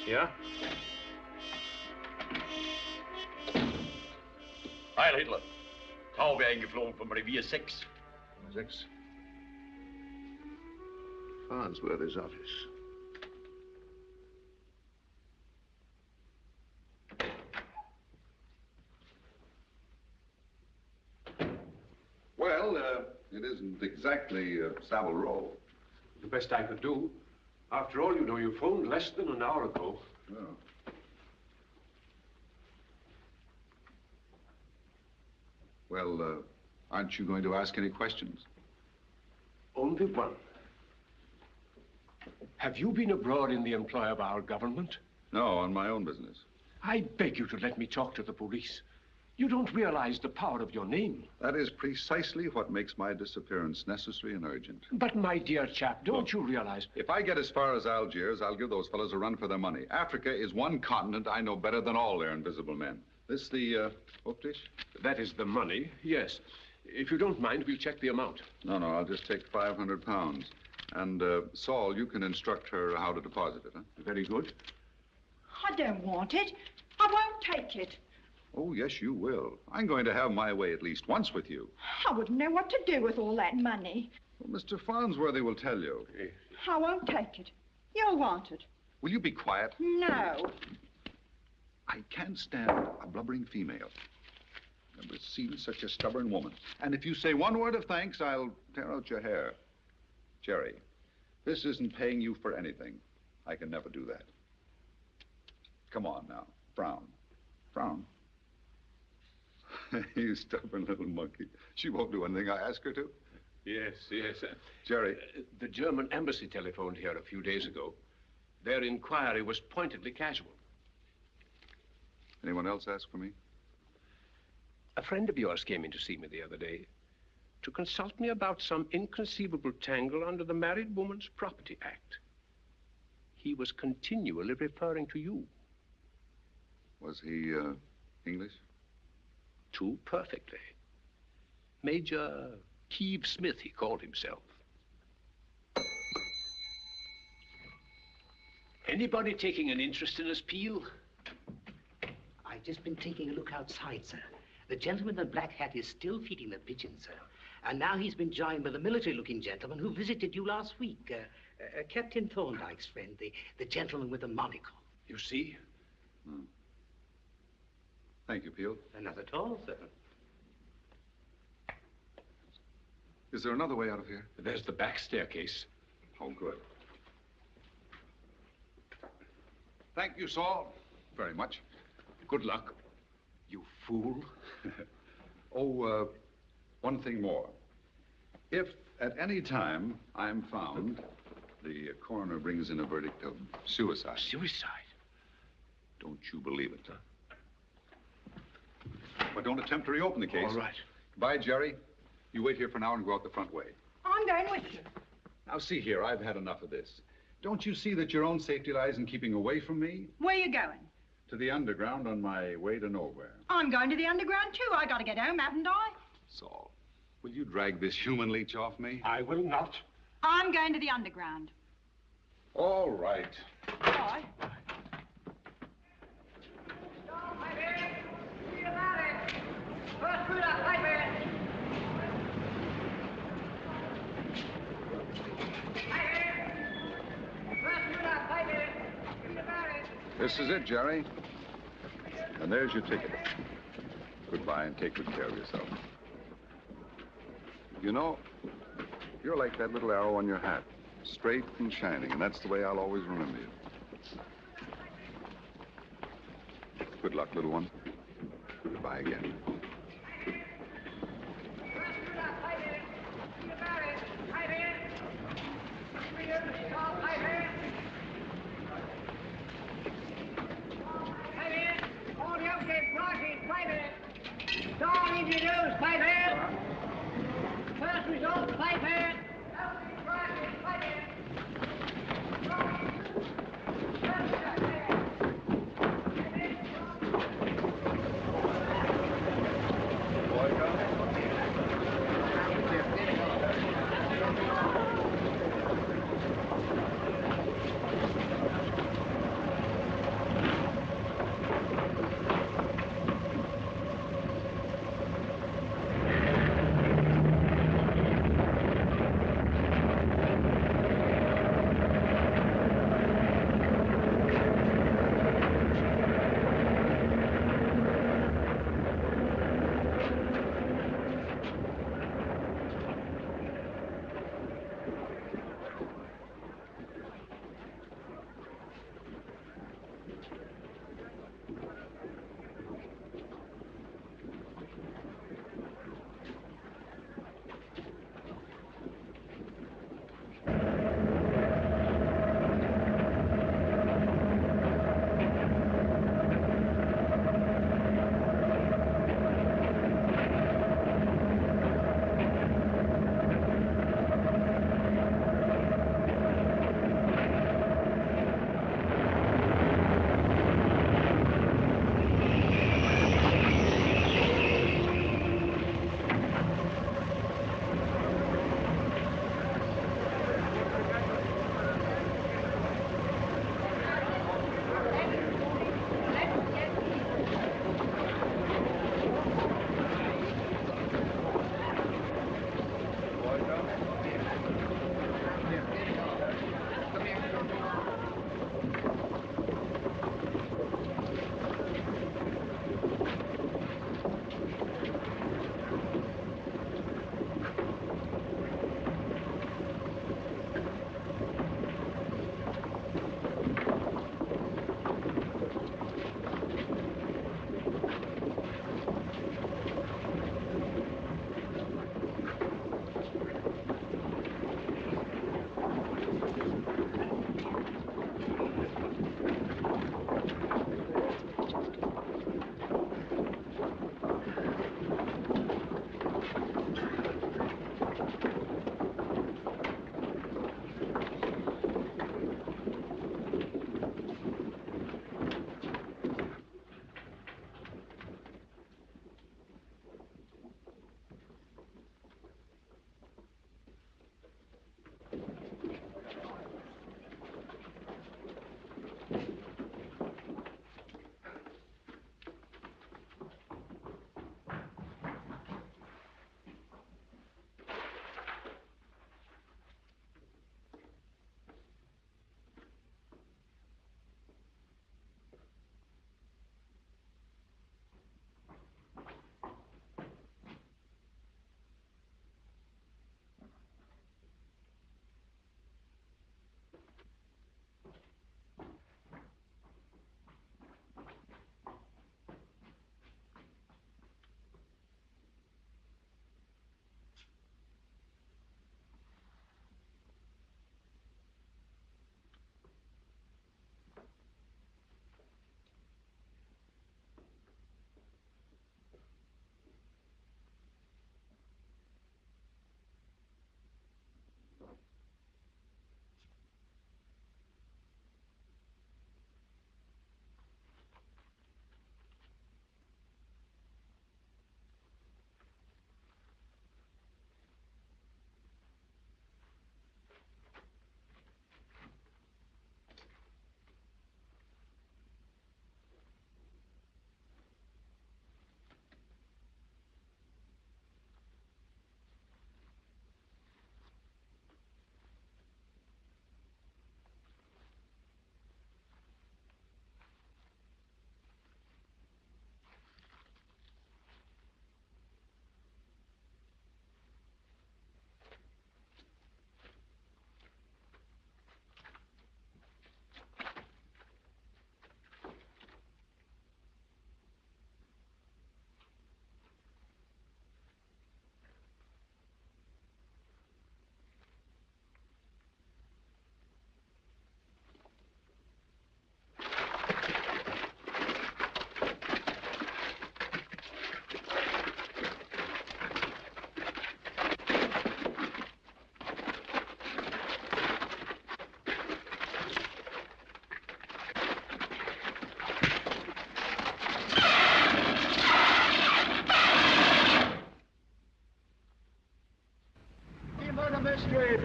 Yeah? Heil Hitler. Taube eingeflogen vom Revier 6. 6. Farnsworthy's office. Well, it isn't exactly Savile Row. The best I could do. After all, you know, you phoned less than an hour ago. Oh. Well, aren't you going to ask any questions? Only one. Have you been abroad in the employ of our government? No, on my own business. I beg you to let me talk to the police. You don't realize the power of your name. That is precisely what makes my disappearance necessary and urgent. But, my dear chap, don't you realize... If I get as far as Algiers, I'll give those fellows a run for their money. Africa is one continent I know better than all their invisible men. This the oak dish? That is the money, yes. If you don't mind, we'll check the amount. No, I'll just take 500 pounds. And, Saul, you can instruct her how to deposit it, huh? Very good. I don't want it. I won't take it. Oh, yes, you will. I'm going to have my way at least once with you. I wouldn't know what to do with all that money. Well, Mr. Farnsworthy will tell you. I won't take it. You'll want it. Will you be quiet? No. I can't stand a blubbering female. Never seen such a stubborn woman. And if you say one word of thanks, I'll tear out your hair. Jerry, this isn't paying you for anything. I can never do that. Come on now. Frown. Frown. You stubborn little monkey. She won't do anything I ask her to. Yes. Jerry. The German embassy telephoned here a few days ago. Their inquiry was pointedly casual. Anyone else ask for me? A friend of yours came in to see me the other day to consult me about some inconceivable tangle under the Married Woman's Property Act. He was continually referring to you. Was he, English? Too perfectly. Major Keeve Smith, he called himself. Anybody taking an interest in us, Peel? I've just been taking a look outside, sir. The gentleman in the black hat is still feeding the pigeons, sir. And now he's been joined by the military-looking gentleman who visited you last week. Captain Thorndyke's friend, the gentleman with the monocle. You see? Thank you, Peel. Not at all, sir. Is there another way out of here? There's the back staircase. Oh, good. Thank you, Saul, very much. Good luck, you fool. Oh, one thing more. If at any time I'm found, the coroner brings in a verdict of suicide. Suicide? Don't you believe it, huh? But don't attempt to reopen the case. All right. Bye, Jerry. You wait here for an hour and go out the front way. I'm going with you. Now, see here, I've had enough of this. Don't you see that your own safety lies in keeping away from me? Where are you going? To the underground on my way to nowhere. I'm going to the underground, too. I got to get home, haven't I? Saul, will you drag this human leech off me? I will not. I'm going to the underground. All right. Bye. This is it, Jerry. And there's your ticket. Goodbye and take good care of yourself. You know, you're like that little arrow on your hat. Straight and shining, and that's the way I'll always remember you. Good luck, little one. Goodbye again. First result, 5 hands.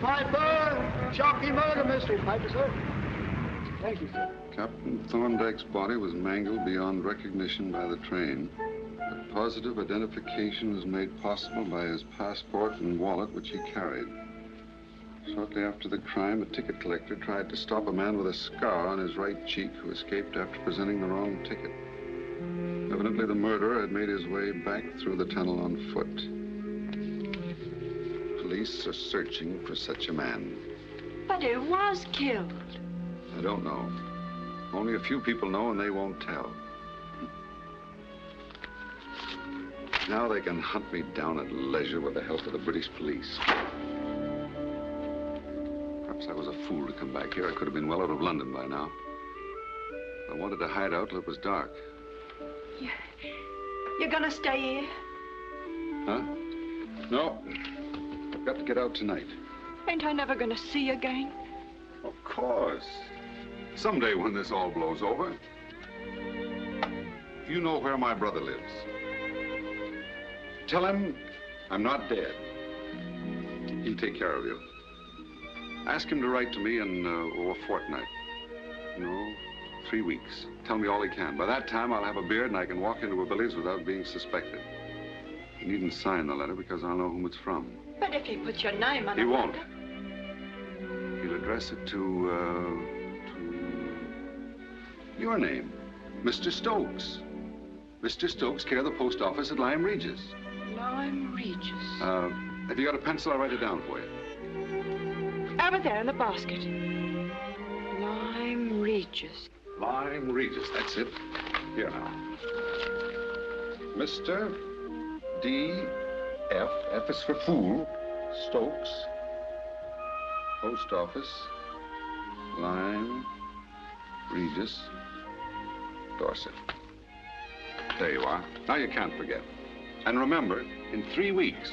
Piper! Shocking murder mystery, Piper, sir. Thank you, sir. Captain Thorndyke's body was mangled beyond recognition by the train. But positive identification was made possible by his passport and wallet, which he carried. Shortly after the crime, a ticket collector tried to stop a man with a scar on his right cheek who escaped after presenting the wrong ticket. Evidently, the murderer had made his way back through the tunnel on foot. Police are searching for such a man. But who was killed? I don't know. Only a few people know, and they won't tell. Now they can hunt me down at leisure with the help of the British police. Perhaps I was a fool to come back here. I could have been well out of London by now. I wanted to hide out till it was dark. You're gonna stay here? Huh? No. I've got to get out tonight. Ain't I never gonna see you again? Of course. Someday when this all blows over, you know where my brother lives. Tell him I'm not dead. He'll take care of you. Ask him to write to me in a fortnight. No, 3 weeks. Tell me all he can. By that time, I'll have a beard and I can walk into a Billy's without being suspected. He needn't sign the letter because I'll know whom it's from. But if he puts your name on it. He won't. He'll address it to your name, Mr. Stokes. Mr. Stokes, care of the post office at Lyme Regis. Lyme Regis. Have you got a pencil? I'll write it down for you. Over there in the basket. Lyme Regis. Lyme Regis, that's it. Here now. Mr. D.F., F is for fool, Stokes, post office, Lyme Regis, Dorset. There you are. Now you can't forget. And remember, in 3 weeks.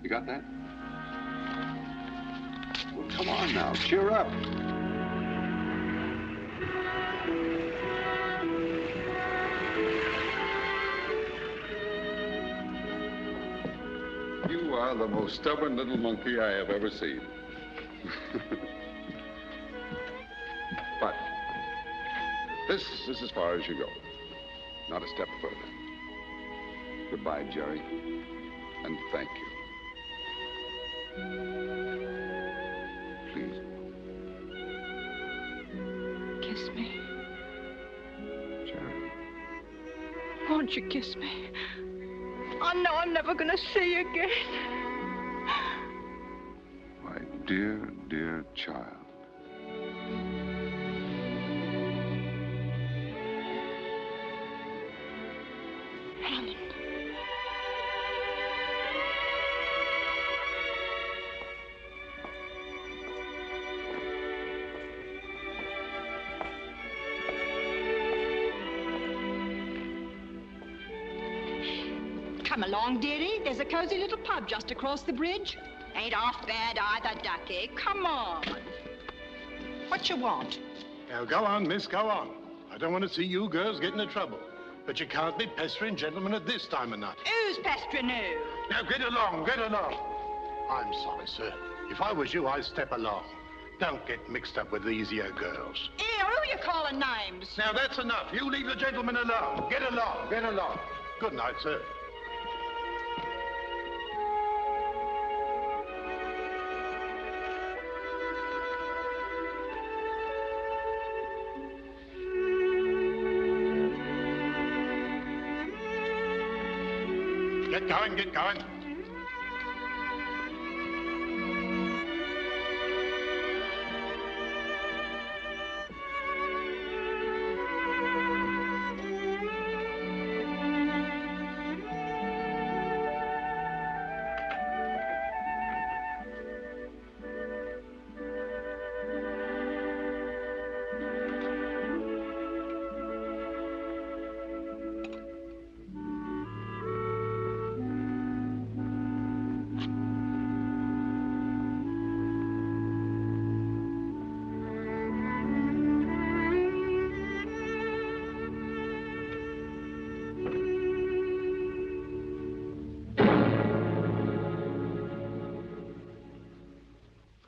You got that? Well, come on now, cheer up. You are the most stubborn little monkey I have ever seen. But this is as far as you go. Not a step further. Goodbye, Jerry, and thank you. Please. Kiss me. Jerry. Won't you kiss me? I know I'm never gonna see you again. My dear, dear child. Helen. Come along, dearie. There's a cozy little pub just across the bridge. Ain't half bad either, Ducky. Come on. What you want? Now, go on, miss, go on. I don't want to see you girls get into trouble. But you can't be pestering gentlemen at this time of night. Who's pestering who? Now, get along, get along. I'm sorry, sir. If I was you, I'd step along. Don't get mixed up with these here girls. Here, who you calling names? Now, that's enough. You leave the gentlemen alone. Get along, get along. Good night, sir. Get going, get going.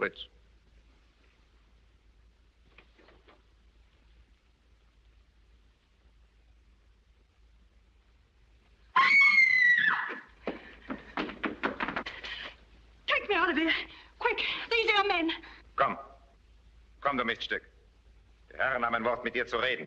Fritz. Take me out of here. Quick, these are men. Komm. Komm, du Miststück. Die Herren haben ein Wort mit dir zu reden.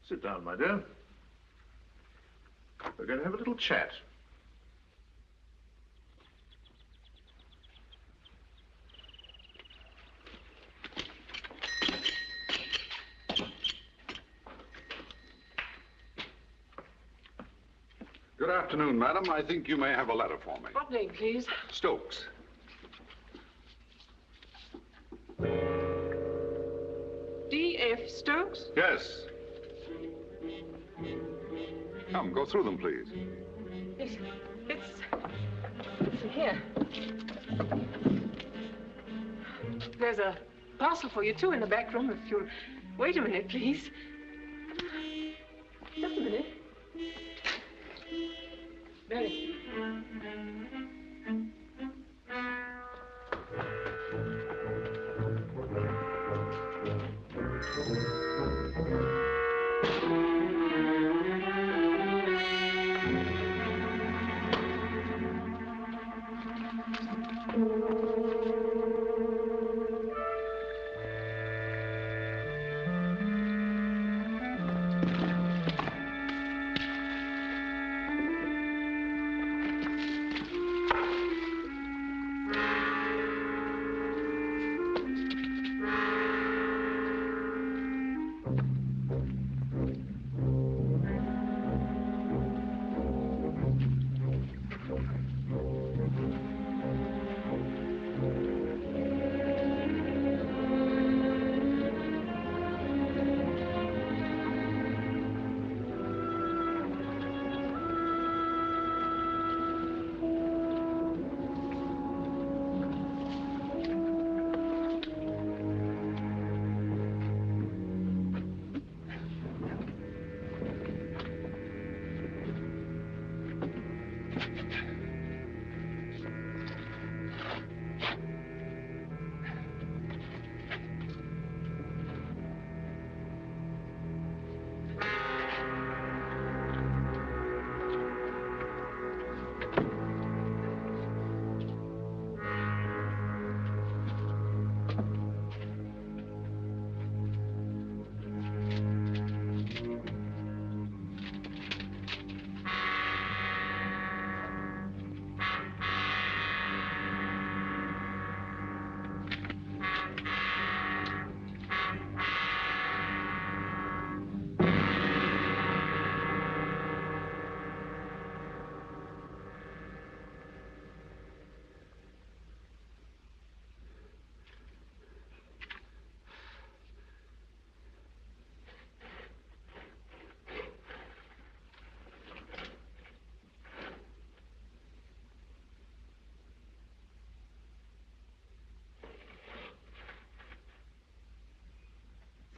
Sit down, my dear. We're going to have a little chat. Good afternoon, madam. I think you may have a letter for me. What name, please? Stokes. D.F. Stokes? Yes. Come, go through them, please. It's here. There's a parcel for you, too, in the back room, if you'll wait a minute, please. Just a minute. Mary.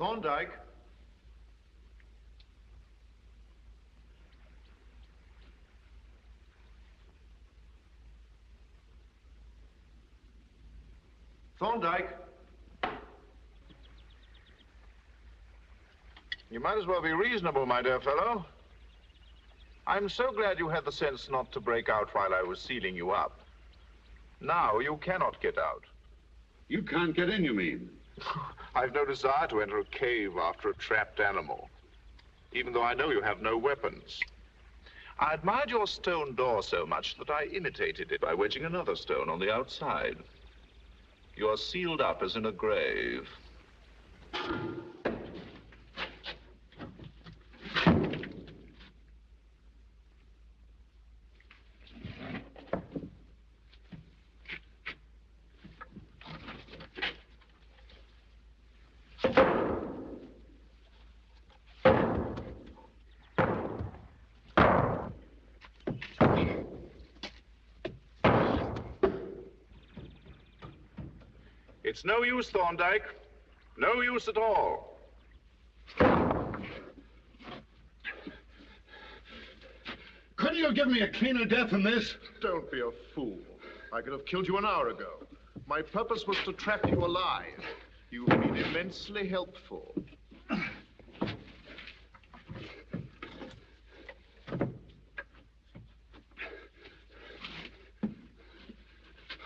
Thorndyke. Thorndyke. You might as well be reasonable, my dear fellow. I'm so glad you had the sense not to break out while I was sealing you up. Now you cannot get out. You can't get in, you mean? I've no desire to enter a cave after a trapped animal, even though I know you have no weapons. I admired your stone door so much that I imitated it by wedging another stone on the outside. You're sealed up as in a grave. It's no use, Thorndyke. No use at all. Couldn't you have given me a cleaner death than this? Don't be a fool. I could have killed you an hour ago. My purpose was to trap you alive. You've been immensely helpful.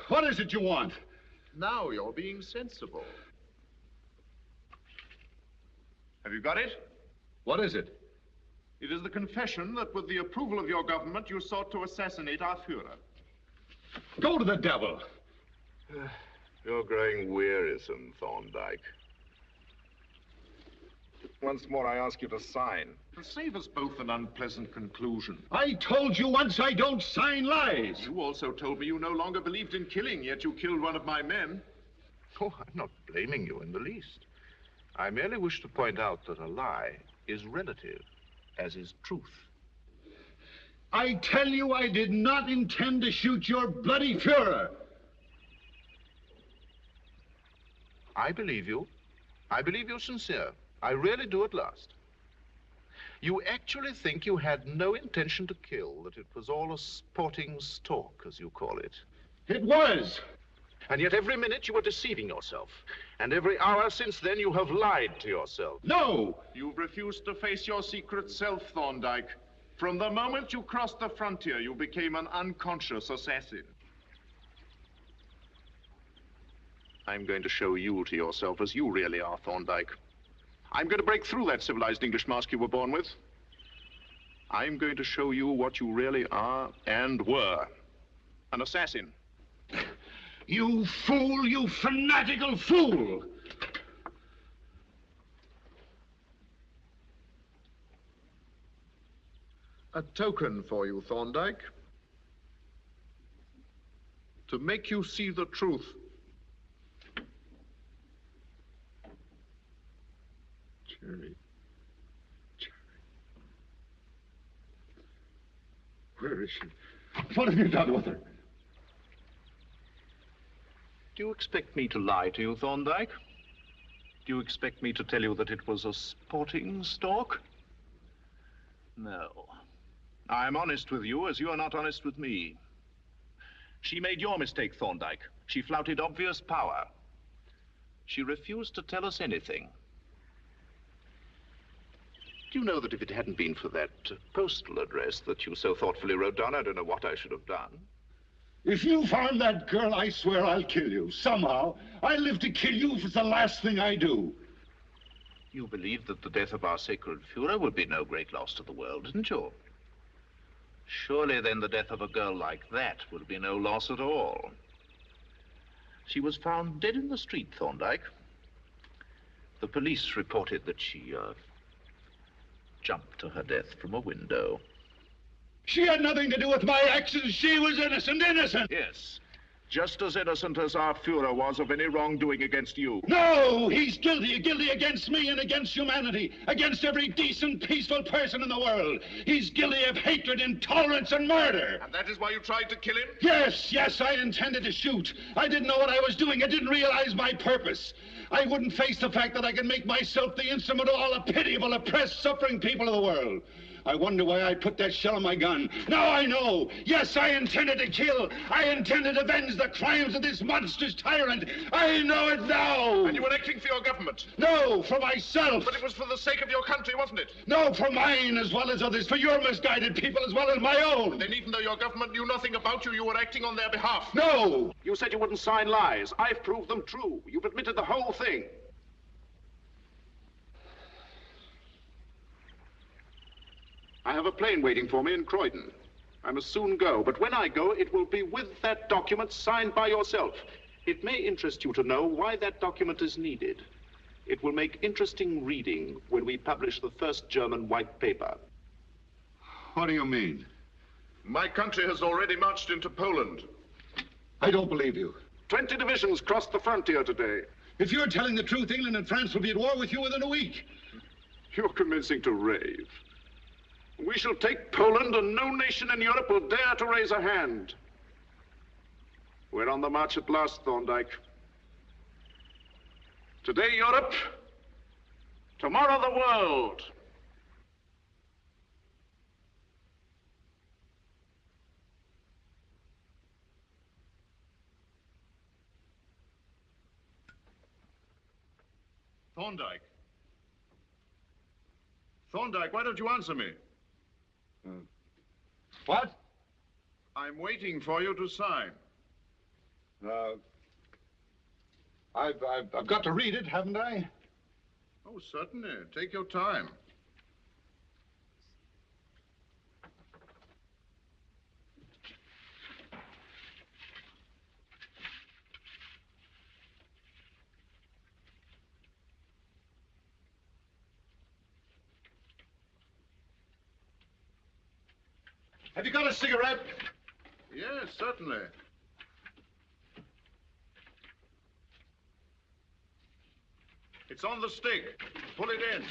What is it you want? Now you're being sensible. Have you got it? What is it? It is the confession that with the approval of your government, you sought to assassinate our Führer. Go to the devil. You're growing wearisome, Thorndyke. Once more, I ask you to sign. To save us both an unpleasant conclusion. I told you once I don't sign lies. You also told me you no longer believed in killing, yet you killed one of my men. Oh, I'm not blaming you in the least. I merely wish to point out that a lie is relative, as is truth. I tell you I did not intend to shoot your bloody Führer. I believe you. I believe you're sincere. I really do at last. You actually think you had no intention to kill, that it was all a sporting stalk, as you call it. It was. And yet every minute you were deceiving yourself. And every hour since then you have lied to yourself. No! You've refused to face your secret self, Thorndyke. From the moment you crossed the frontier, you became an unconscious assassin. I'm going to show you to yourself as you really are, Thorndyke. I'm going to break through that civilized English mask you were born with. I'm going to show you what you really are and were. An assassin. You fool, you fanatical fool! A token for you, Thorndyke. To make you see the truth. Cherry. Where is she? What have you done with her? Do you expect me to lie to you, Thorndyke? Do you expect me to tell you that it was a sporting stalk? No. I'm honest with you as you are not honest with me. She made your mistake, Thorndyke. She flouted obvious power. She refused to tell us anything. Do you know that if it hadn't been for that postal address that you so thoughtfully wrote down, I don't know what I should have done. If you found that girl, I swear I'll kill you. Somehow. I live to kill you if it's the last thing I do. You believed that the death of our sacred Führer would be no great loss to the world, didn't you? Surely then the death of a girl like that would be no loss at all. She was found dead in the street, Thorndyke. The police reported that she jumped to her death from a window. She had nothing to do with my actions. She was innocent, innocent. Yes, just as innocent as our Führer was of any wrongdoing against you. No, he's guilty, guilty against me and against humanity, against every decent, peaceful person in the world. He's guilty of hatred, intolerance, and murder. And that is why you tried to kill him? Yes, yes, I intended to shoot. I didn't know what I was doing. I didn't realize my purpose. I wouldn't face the fact that I could make myself the instrument of all the pitiable, oppressed, suffering people of the world. I wonder why I put that shell in my gun. Now I know. Yes, I intended to kill. I intended to avenge the crimes of this monstrous tyrant. I know it now. And you were acting for your government? No, for myself. But it was for the sake of your country, wasn't it? No, for mine as well as others, for your misguided people as well as my own. And then even though your government knew nothing about you, you were acting on their behalf? No. You said you wouldn't sign lies. I've proved them true. You've admitted the whole thing. I have a plane waiting for me in Croydon. I must soon go, but when I go, it will be with that document signed by yourself. It may interest you to know why that document is needed. It will make interesting reading when we publish the first German white paper. What do you mean? My country has already marched into Poland. I don't believe you. 20 divisions crossed the frontier today. If you're telling the truth, England and France will be at war with you within a week. You're commencing to rave. We shall take Poland, and no nation in Europe will dare to raise a hand. We're on the march at last, Thorndyke. Today, Europe. Tomorrow, the world. Thorndyke. Thorndyke, why don't you answer me? What? I'm waiting for you to sign. I've got to read it, haven't I? Oh, certainly. Take your time. Have you got a cigarette? Yes, certainly. It's on the stick. Pull it in.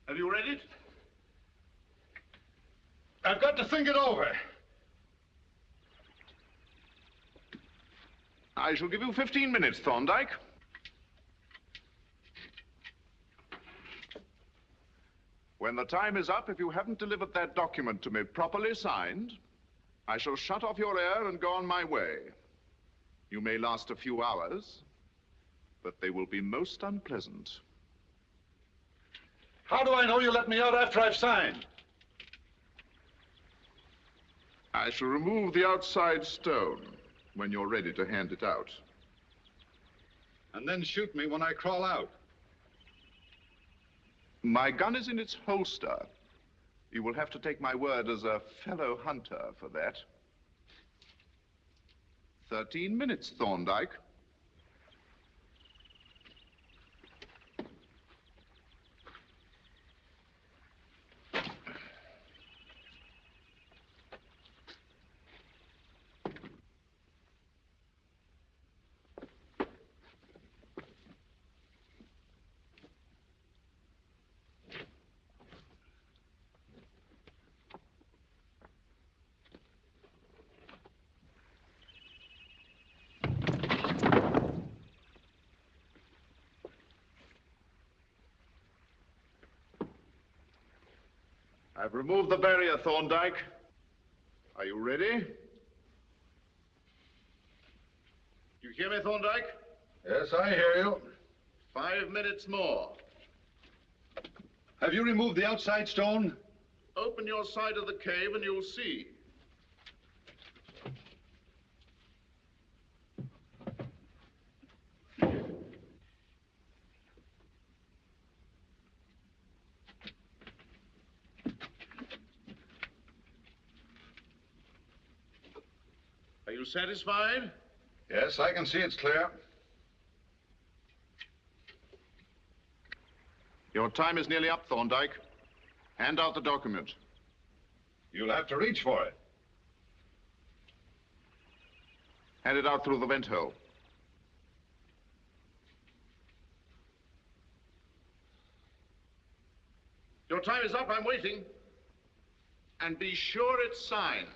Have you read it? I've got to think it over. I shall give you 15 minutes, Thorndyke. When the time is up, if you haven't delivered that document to me properly signed, I shall shut off your air and go on my way. You may last a few hours, but they will be most unpleasant. How do I know you let me out after I've signed? I shall remove the outside stone when you're ready to hand it out. And then shoot me when I crawl out. My gun is in its holster. You will have to take my word as a fellow hunter for that. 13 minutes, Thorndyke. I've removed the barrier, Thorndyke. Are you ready? Do you hear me, Thorndyke? Yes, I hear you. 5 minutes more. Have you removed the outside stone? Open your side of the cave and you'll see. Are you satisfied? Yes, I can see it's clear. Your time is nearly up, Thorndyke. Hand out the document. You'll have to reach for it. Hand it out through the vent hole. Your time is up, I'm waiting. And be sure it's signed.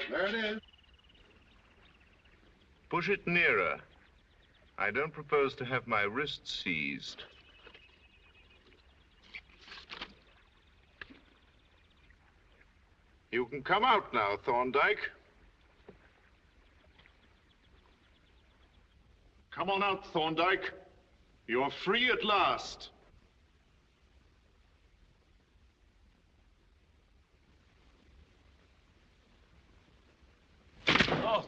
There it is. Push it nearer. I don't propose to have my wrist seized. You can come out now, Thorndyke. Come on out, Thorndyke. You're free at last. Oh.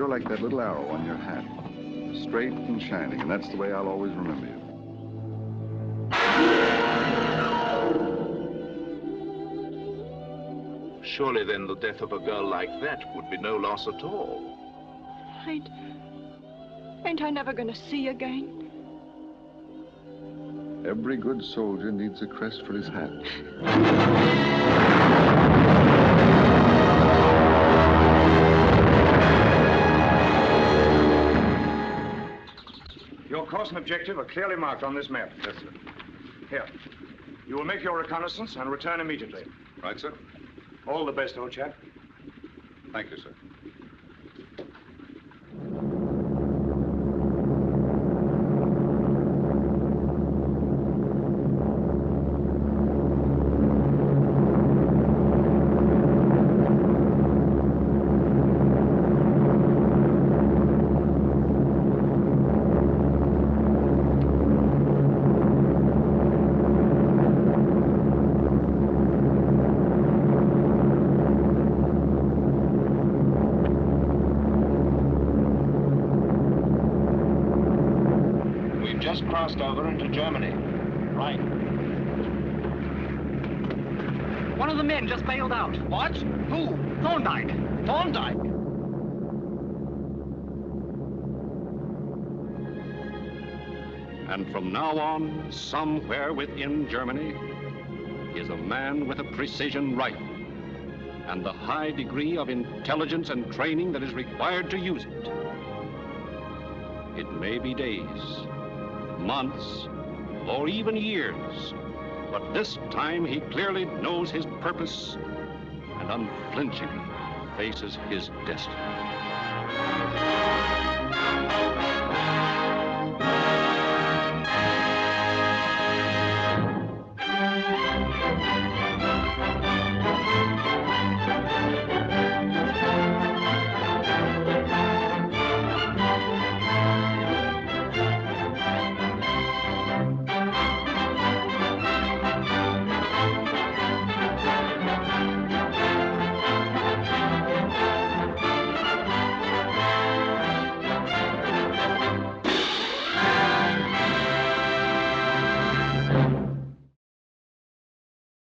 You're like that little arrow on your hat. Straight and shining, and that's the way I'll always remember you. Surely then the death of a girl like that would be no loss at all. Ain't I never gonna see you again? Every good soldier needs a crest for his hat. Your course and objective are clearly marked on this map. Yes, sir. Here. You will make your reconnaissance and return immediately. Right, sir. All the best, old chap. Thank you, sir. Crossed over into Germany. Right. One of the men just bailed out. What? Who? Thorndyke. Thorndyke? And from now on, somewhere within Germany, is a man with a precision rifle and the high degree of intelligence and training that is required to use it. It may be days, months, or even years, but this time he clearly knows his purpose and unflinchingly faces his destiny.